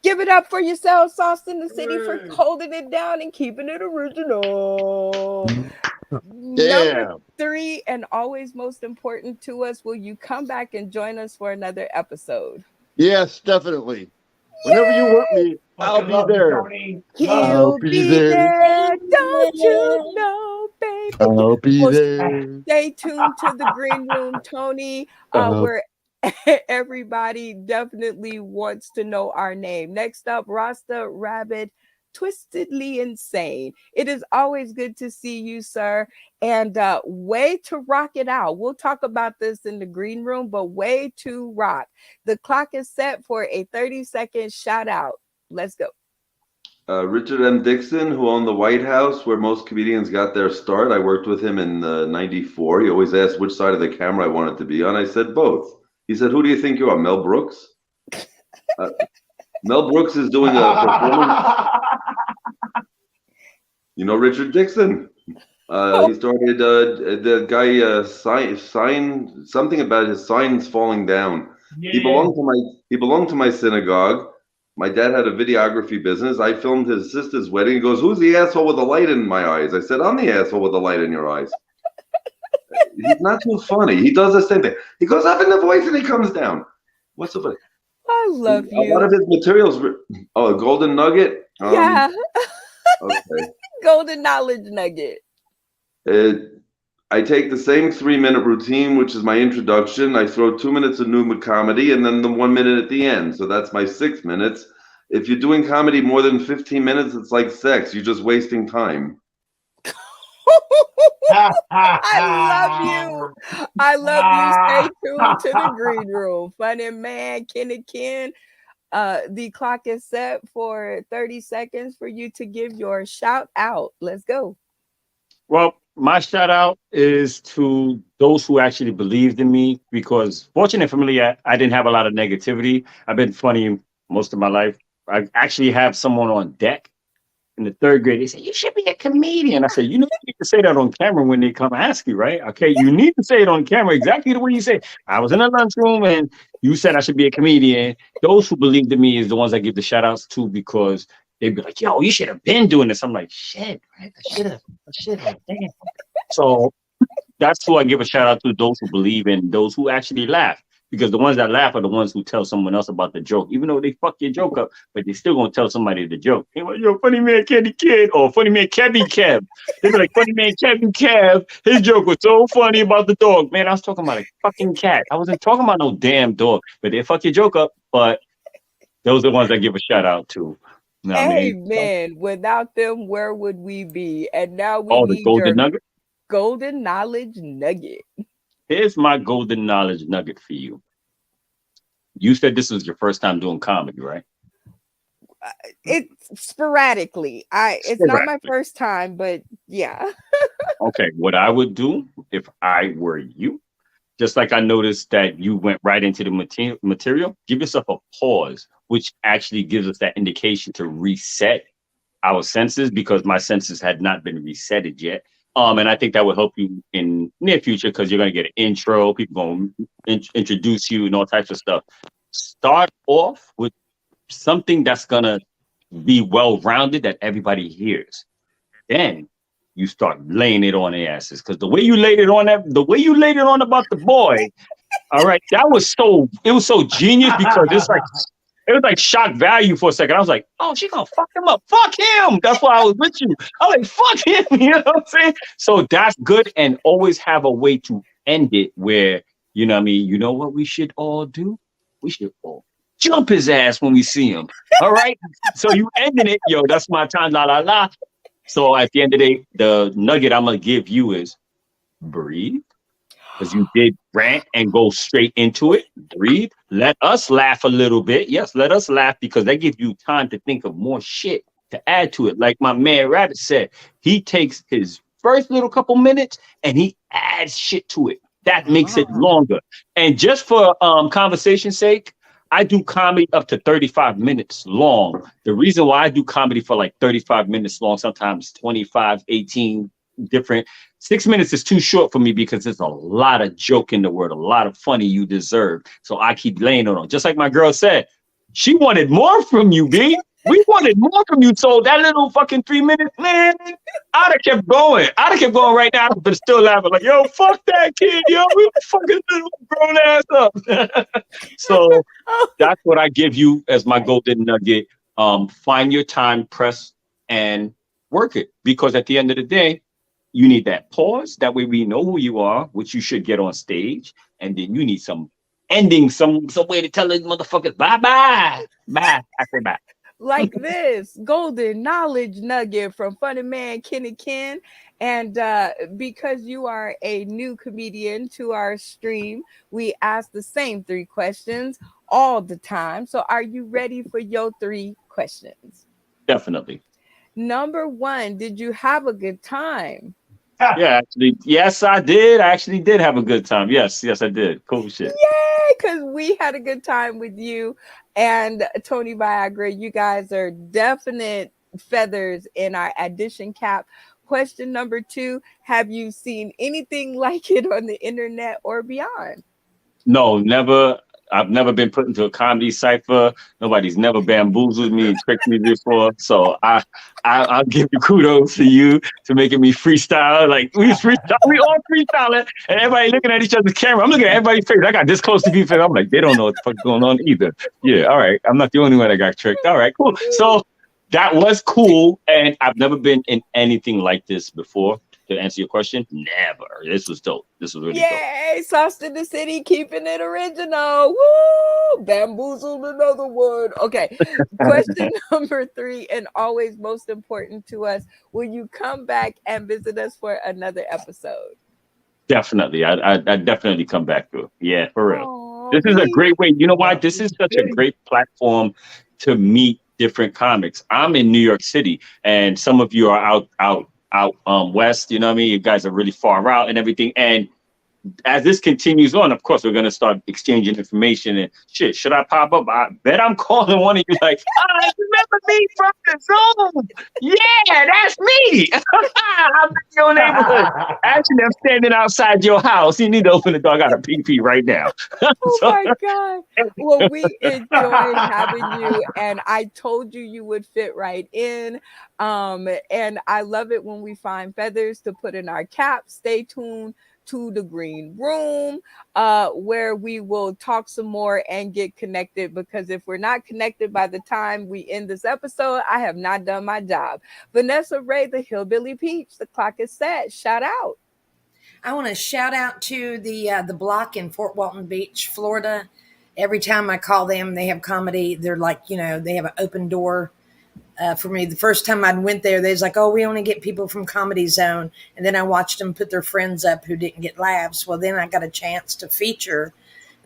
Give it up for yourself, Sauce in the City, for holding it down and keeping it original. Yeah. Number three, and always most important to us, will you come back and join us for another episode? Yes, definitely. Whenever you want me, I'll be there. He'll be there. Don't you know, baby? I'll be there. Stay tuned to the Green Room, Tony, where everybody definitely wants to know our name. Next up, Rasta Rabbit, Twistedly Insane. It is always good to see you, sir. And way to rock it out. We'll talk about this in the green room, but way to rock. The clock is set for a 30-second shout out. Let's go. Richard M. Dixon, who owned the White House, where most comedians got their start. I worked with him in '94. He always asked which side of the camera I wanted to be on. I said both. He said, "Who do you think you are, Mel Brooks?" Mel Brooks is doing a performance. You know Richard Dixon. He started the guy sign something about his signs falling down. Yeah. He belonged to my synagogue. My dad had a videography business. I filmed his sister's wedding. He goes, "Who's the asshole with the light in my eyes?" I said, "I'm the asshole with the light in your eyes." He's not too funny. He does the same thing. He goes up in the voice and he comes down. What's so funny? I love A lot you. of his materials. Oh, Golden Nugget. Yeah. Okay. Golden knowledge nugget. I take the same 3-minute routine, which is my introduction. I throw 2 minutes of new comedy and then the 1 minute at the end. So that's my 6 minutes. If you're doing comedy more than 15 minutes, it's like sex. You're just wasting time. I love you. I love you. Stay tuned to the green room. Funny man, Kenny Ken. The clock is set for 30 seconds for you to give your shout out. Let's go. Well, my shout out is to those who actually believed in me because fortunately for me, I didn't have a lot of negativity. I've been funny most of my life. I actually have someone on deck in the third grade. They said, "You should be a comedian." I said, "You need to say that on camera when they come ask you, right? Okay, you need to say it on camera exactly the way you say. I was in a lunchroom and you said I should be a comedian." Those who believed in me is the ones I give the shout outs to because they'd be like, "Yo, you should have been doing this." I'm like, "Shit, right? I should have, damn." So that's who I give a shout out to, those who believe and those who actually laugh. Because the ones that laugh are the ones who tell someone else about the joke, even though they fuck your joke up, but they still gonna tell somebody the joke. They like, "Yo, funny man Kenny Kid," or "Funny man Kevy Kev." They be like, "Funny man Kevin Kev, his joke was so funny about the dog." Man, I was talking about a fucking cat. I wasn't talking about no damn dog. But they fuck your joke up. But those are the ones I give a shout out to. You know what I mean? Amen. Without them, where would we be? And now we Oh, the need golden your nugget. golden knowledge nugget. Here's my golden knowledge nugget for you. You said this was your first time doing comedy, right? It's sporadically. It's not my first time, but yeah. Okay, what I would do if I were you, just like I noticed that you went right into the material, give yourself a pause, which actually gives us that indication to reset our senses because my senses had not been resetted yet. And I think that will help you in near future because you're gonna get an intro, people gonna introduce you and all types of stuff. Start off with something that's gonna be well rounded that everybody hears. Then you start laying it on their asses because the way you laid it on about the boy, all right, it was so genius because it was like shock value for a second. I was like, "Oh, she gonna fuck him up. Fuck him." That's why I was with you. I was like, "Fuck him." You know what I'm saying? So that's good. And always have a way to end it where, you know what I mean? You know what we should all do? We should all jump his ass when we see him. All right. So you ending it, yo, that's my time, la la la. So at the end of the day, the nugget I'm gonna give you is breathe. Because you did rant and go straight into it. Breathe. Let us laugh a little bit. Yes, let us laugh because that gives you time to think of more shit to add to it. Like my man Rabbit said, he takes his first little couple minutes and he adds shit to it. That makes it longer. And just for conversation's sake, I do comedy up to 35 minutes long. The reason why I do comedy for like 35 minutes long, sometimes 25, 18 different. 6 minutes is too short for me because there's a lot of joke in the word, a lot of funny you deserve. So I keep laying it on. Just like my girl said, she wanted more from you, B. We wanted more from you. So that little fucking 3 minutes, man, I'd have kept going. I'd have kept going right now, but still laughing like, "Yo, fuck that kid, yo. We fucking little grown ass up." So that's what I give you as my golden nugget. Find your time, press, and work it. Because at the end of the day, you need that pause. That way we know who you are, which you should get on stage. And then you need some ending, some way to tell these motherfuckers bye-bye. Bye. I say bye. Like this golden knowledge nugget from funny man Kenny Ken. And because you are a new comedian to our stream, we ask the same 3 questions all the time. So are you ready for your 3 questions? Definitely. Number one, did you have a good time? Yeah, actually, yes, I did. I actually did have a good time. Yes, yes, I did. Cool shit. Yay! Because we had a good time with you and Tony Viagra. You guys are definite feathers in our addition cap. Question number two, have you seen anything like it on the internet or beyond? No, never. I've never been put into a comedy cipher. Nobody's never bamboozled me and tricked me before. So I'll give you kudos to you to making me freestyle. Like we freestyle, we all freestyling, and everybody looking at each other's camera. I'm looking at everybody's face. I got this close to people. I'm like, they don't know what the fuck's going on either. Yeah, all right. I'm not the only one that got tricked. All right, cool. So that was cool, and I've never been in anything like this before. To answer your question, never. This was dope. This was really dope. Yay! Sauce in the City, keeping it original. Woo! Bamboozled another one. Okay. Question number three, and always most important to us. Will you come back and visit us for another episode? Definitely. I definitely come back to it. Yeah, for real. Aw, This is a we great way. You know why? This is such a great platform to meet different comics. I'm in New York City, and some of you are out west. You know what I mean? You guys are really far out and everything. And as this continues on, of course, we're gonna start exchanging information and shit. Should I pop up? I bet I'm calling one of you like, I remember me from the Zoom. Yeah, that's me. I'm in your neighborhood. Actually, I'm standing outside your house. You need to open the door. I got a pee right now. Oh my God. Well, we enjoyed having you, and I told you you would fit right in. And I love it when we find feathers to put in our cap. Stay tuned to the green room, where we will talk some more and get connected, because if we're not connected by the time we end this episode, I have not done my job. Vanessa Ray, the Hillbilly Peach, the clock is set. Shout out. I want to shout out to the block in Fort Walton Beach, Florida. Every time I call them, they have comedy. They're like, they have an open door for me. The first time I went there, they was like, "Oh, we only get people from Comedy Zone." And then I watched them put their friends up who didn't get laughs. Well, then I got a chance to feature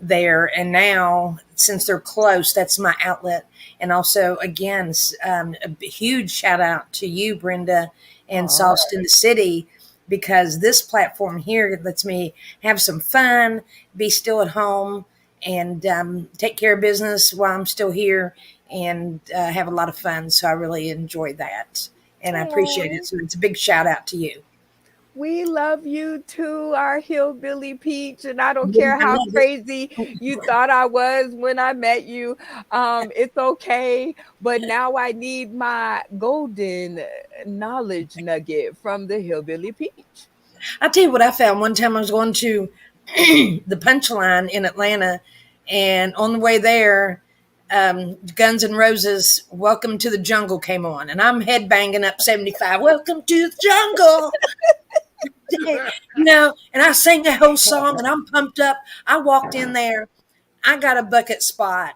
there. And now, since they're close, that's my outlet. And also, again, a huge shout out to you, Brenda, and Sauce in the City, because this platform here lets me have some fun, be still at home, and take care of business while I'm still here, and have a lot of fun. So I really enjoyed that, and I appreciate it. So it's a big shout out to you. We love you too, our Hillbilly Peach, and I don't care how crazy you thought I was when I met you. It's okay, but now I need my golden knowledge nugget from the Hillbilly Peach. I'll tell you what I found. One time I was going to the Punchline in Atlanta, and on the way there, Guns N' Roses' "Welcome to the Jungle" came on, and I'm headbanging up 75. Welcome to the jungle. And I sang the whole song, and I'm pumped up. I walked in there. I got a bucket spot.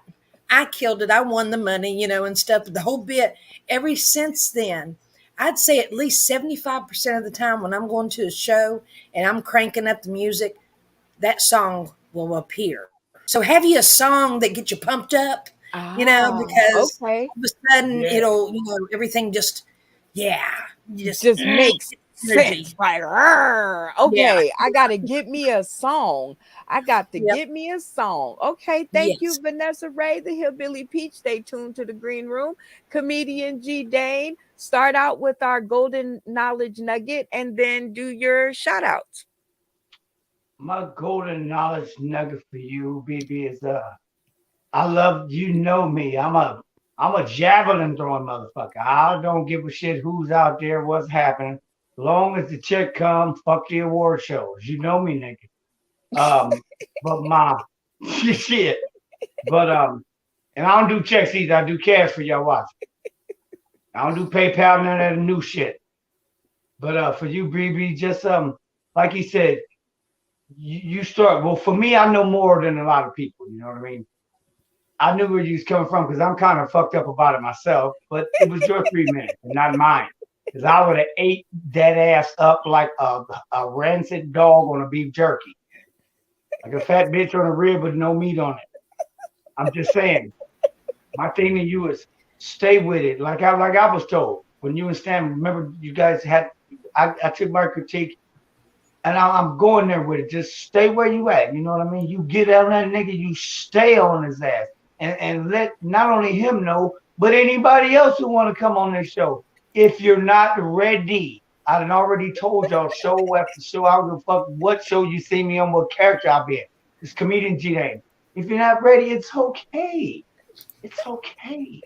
I killed it. I won the money, and stuff, the whole bit. Ever since then, I'd say at least 75% of the time when I'm going to a show and I'm cranking up the music, that song will appear. So have you a song that gets you pumped up, because okay. all of a sudden it'll, everything just makes sense. Like, okay, I got to get me a song. Get me a song. Okay, thank you, Vanessa Ray, the Hillbilly Peach. Stay tuned to the green room. Comedian G. Dane, start out with our golden knowledge nugget and then do your shout outs. My golden knowledge nugget for you, BB, is I love, me. I'm a javelin throwing motherfucker. I don't give a shit who's out there, what's happening. As long as the check comes, fuck the award shows. You know me, nigga. But my shit. But and I don't do checks either. I do cash for y'all watch. I don't do PayPal, none of that new shit. But for you, BB, just like he said, you start. Well, for me, I know more than a lot of people. You know what I mean? I knew where you was coming from because I'm kind of fucked up about it myself. But it was your 3 minutes and not mine. Because I would have ate that ass up like a rancid dog on a beef jerky. Like a fat bitch on a rib with no meat on it. I'm just saying. My thing to you is stay with it. Like I was told when you and Stan, remember you guys had, I took my critique and I'm going there with it. Just stay where you at. You know what I mean? You get on that nigga, you stay on his ass and let not only him know, but anybody else who want to come on this show. If you're not ready, I done already told y'all show after show. I don't give a fuck what show you see me on, what character I'll be in. It's comedian G name. If you're not ready, it's okay. It's okay.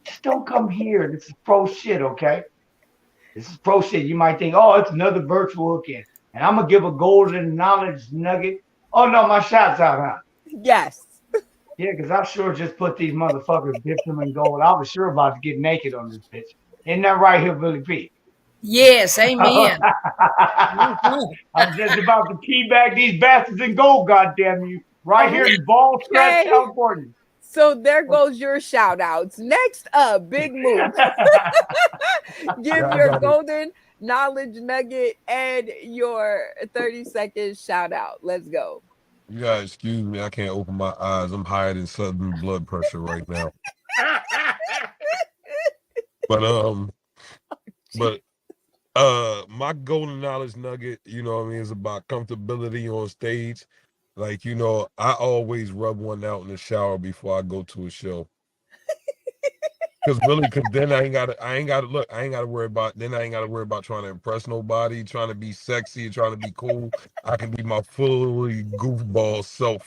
Just don't come here. This is pro shit, okay? This is pro shit. You might think, oh, it's another virtual again. And I'm going to give a golden knowledge nugget. Oh, no, my shot's out, huh? Yes. Yeah, because I sure just put these motherfuckers, dipped them in gold. I was sure about to get naked on this bitch. Isn't that right here, Billy P? Yes, amen. I'm just about to teabag these bastards in gold, goddamn you. Right here in Ball Scratch, Okay. California. So there goes your shout outs. Next up, Big Mook. Give Yeah, I your got it. golden knowledge nugget and your 30-second shout out. Let's go. You gotta excuse me. I can't open my eyes. I'm higher than sudden blood pressure right now. But my golden knowledge nugget, you know what I mean, is about comfortability on stage. Like, you know, I always rub one out in the shower before I go to a show. Cause then I ain't gotta worry about trying to impress nobody, trying to be sexy, trying to be cool. I can be my fully goofball self,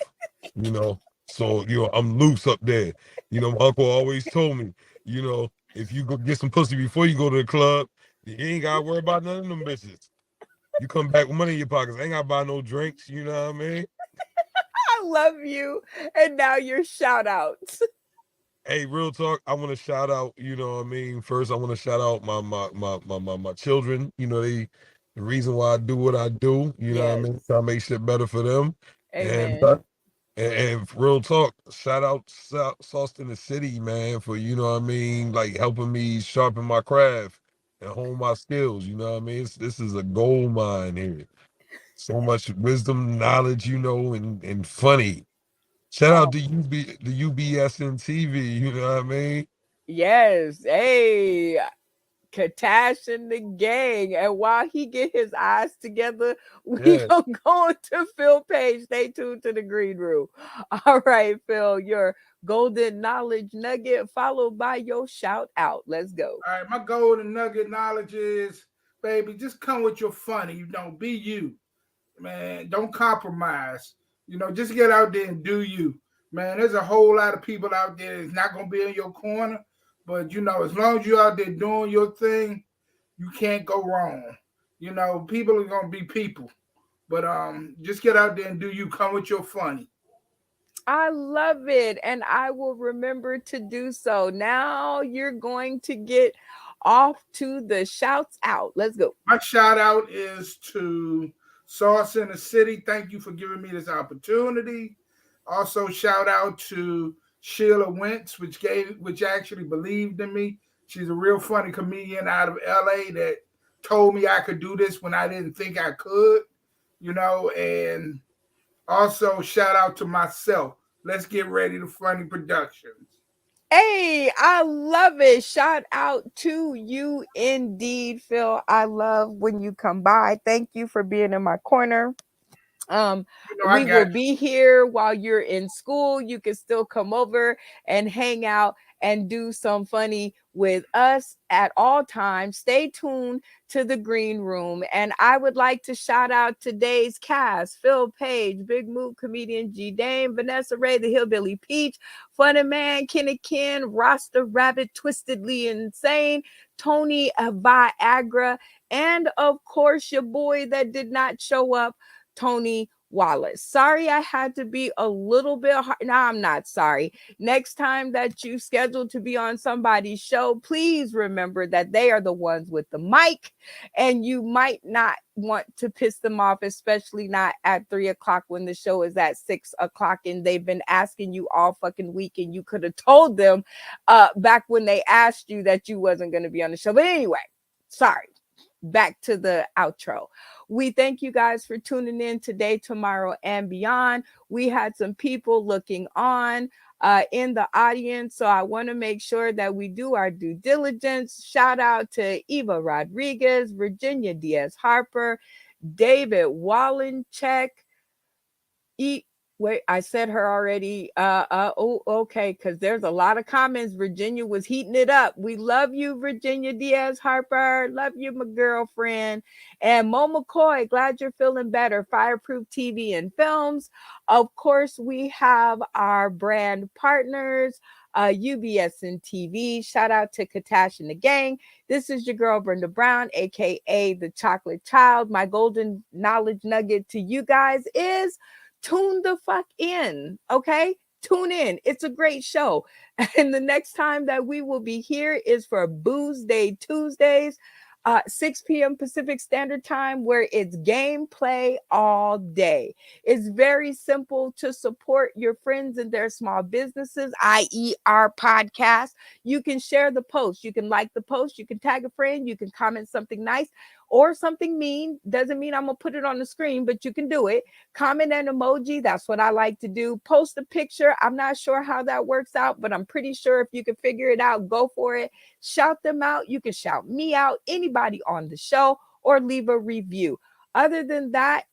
you know. So, you know, I'm loose up there. You know, my uncle always told me, you know, if you go get some pussy before you go to the club, you ain't gotta worry about none of them bitches. You come back with money in your pockets. I ain't gotta buy no drinks, you know what I mean? I love you. And now your shout outs. Hey, real talk. I want to shout out. You know what I mean. First, I want to shout out my children. You know, the reason why I do what I do. You know what I mean. Try to make shit better for them. And Amen. and real talk. Shout out Sauce in the City, man, for you know what I mean, like helping me sharpen my craft and hone my skills. You know what I mean. This is a gold mine here. So much wisdom, knowledge, you know, and funny. Shout out to the UBS and TV, you know what I mean? Yes. Hey, Katash and the gang. And while he get his eyes together, we Yeah. gonna go to Phil Page. Stay tuned to the green room. All right, Phil, your golden knowledge nugget followed by your shout out. Let's go. All right, my golden nugget knowledge is, baby, just come with your funny. You know, be you, man. Don't compromise. You know, just get out there and do you, man. There's a whole lot of people out there that's not gonna be in your corner, but you know, as long as you're out there doing your thing, you can't go wrong. You know, people are gonna be people, but just get out there and do you. Come with your funny. I love it. And I will remember to do so. Now you're going to get off to the shouts out. Let's go. My shout out is to Sauce in the City. Thank you for giving me this opportunity. Also, shout out to Sheila Wentz, which actually believed in me. She's a real funny comedian out of LA that told me I could do this when I didn't think I could, you know, and also shout out to myself. Let's get ready to Funny Productions. Hey, I love it. Shout out to you indeed, Phil. I love when you come by. Thank you for being in my corner. We will be here while you're in school. You can still come over and hang out and do some funny with us at all times. Stay tuned to the green room. And I would like to shout out today's cast: Phil Page, Big Move comedian G Dame, Vanessa Ray, the Hillbilly Peach, Funny Man, Kenny Ken, Rasta Rabbit, Twistedly Insane, Tony Viagra, and of course, your boy that did not show up, Tony Wallace. Sorry, I had to be a little bit hard. No, I'm not sorry. Next time that you schedule to be on somebody's show, please remember that they are the ones with the mic, and you might not want to piss them off, especially not at 3:00 when the show is at 6:00 and they've been asking you all fucking week, and you could have told them back when they asked you that you wasn't going to be on the show. But anyway, sorry. back to the outro. We thank you guys for tuning in today, tomorrow, and beyond. We had some people looking on in the audience, so I want to make sure that we do our due diligence. Shout out to Eva Rodriguez, Virginia Diaz Harper, David Wallencheck. Wait, I said her already. Oh, okay, because there's a lot of comments. Virginia was heating it up. We love you, Virginia Diaz Harper. Love you, my girlfriend. And Mo McCoy, glad you're feeling better. Fireproof TV and Films. Of course, we have our brand partners, UBS and TV. Shout out to Katash and the gang. This is your girl, Brenda Brown, aka the Chocolate Child. My golden knowledge nugget to you guys is tune the fuck in, okay? Tune in. It's a great show. And the next time that we will be here is for Booze Day Tuesdays, 6 p.m. Pacific Standard Time, where it's gameplay all day. It's very simple to support your friends and their small businesses, i.e. our podcast. You can share the post. You can like the post. You can tag a friend. You can comment something nice or something mean. Doesn't mean I'm going to put it on the screen, but you can do it. Comment an emoji. That's what I like to do. Post a picture. I'm not sure how that works out, but I'm pretty sure if you can figure it out, go for it. Shout them out. You can shout me out, anybody on the show, or leave a review. Other than that,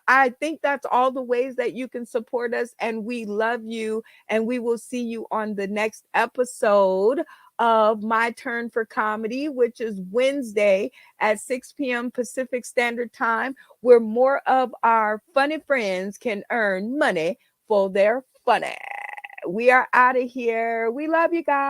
I think that's all the ways that you can support us, and we love you, and we will see you on the next episode of My Turn for Comedy, which is Wednesday at 6 p.m. Pacific Standard Time, where more of our funny friends can earn money for their funny. We are out of here. We love you guys.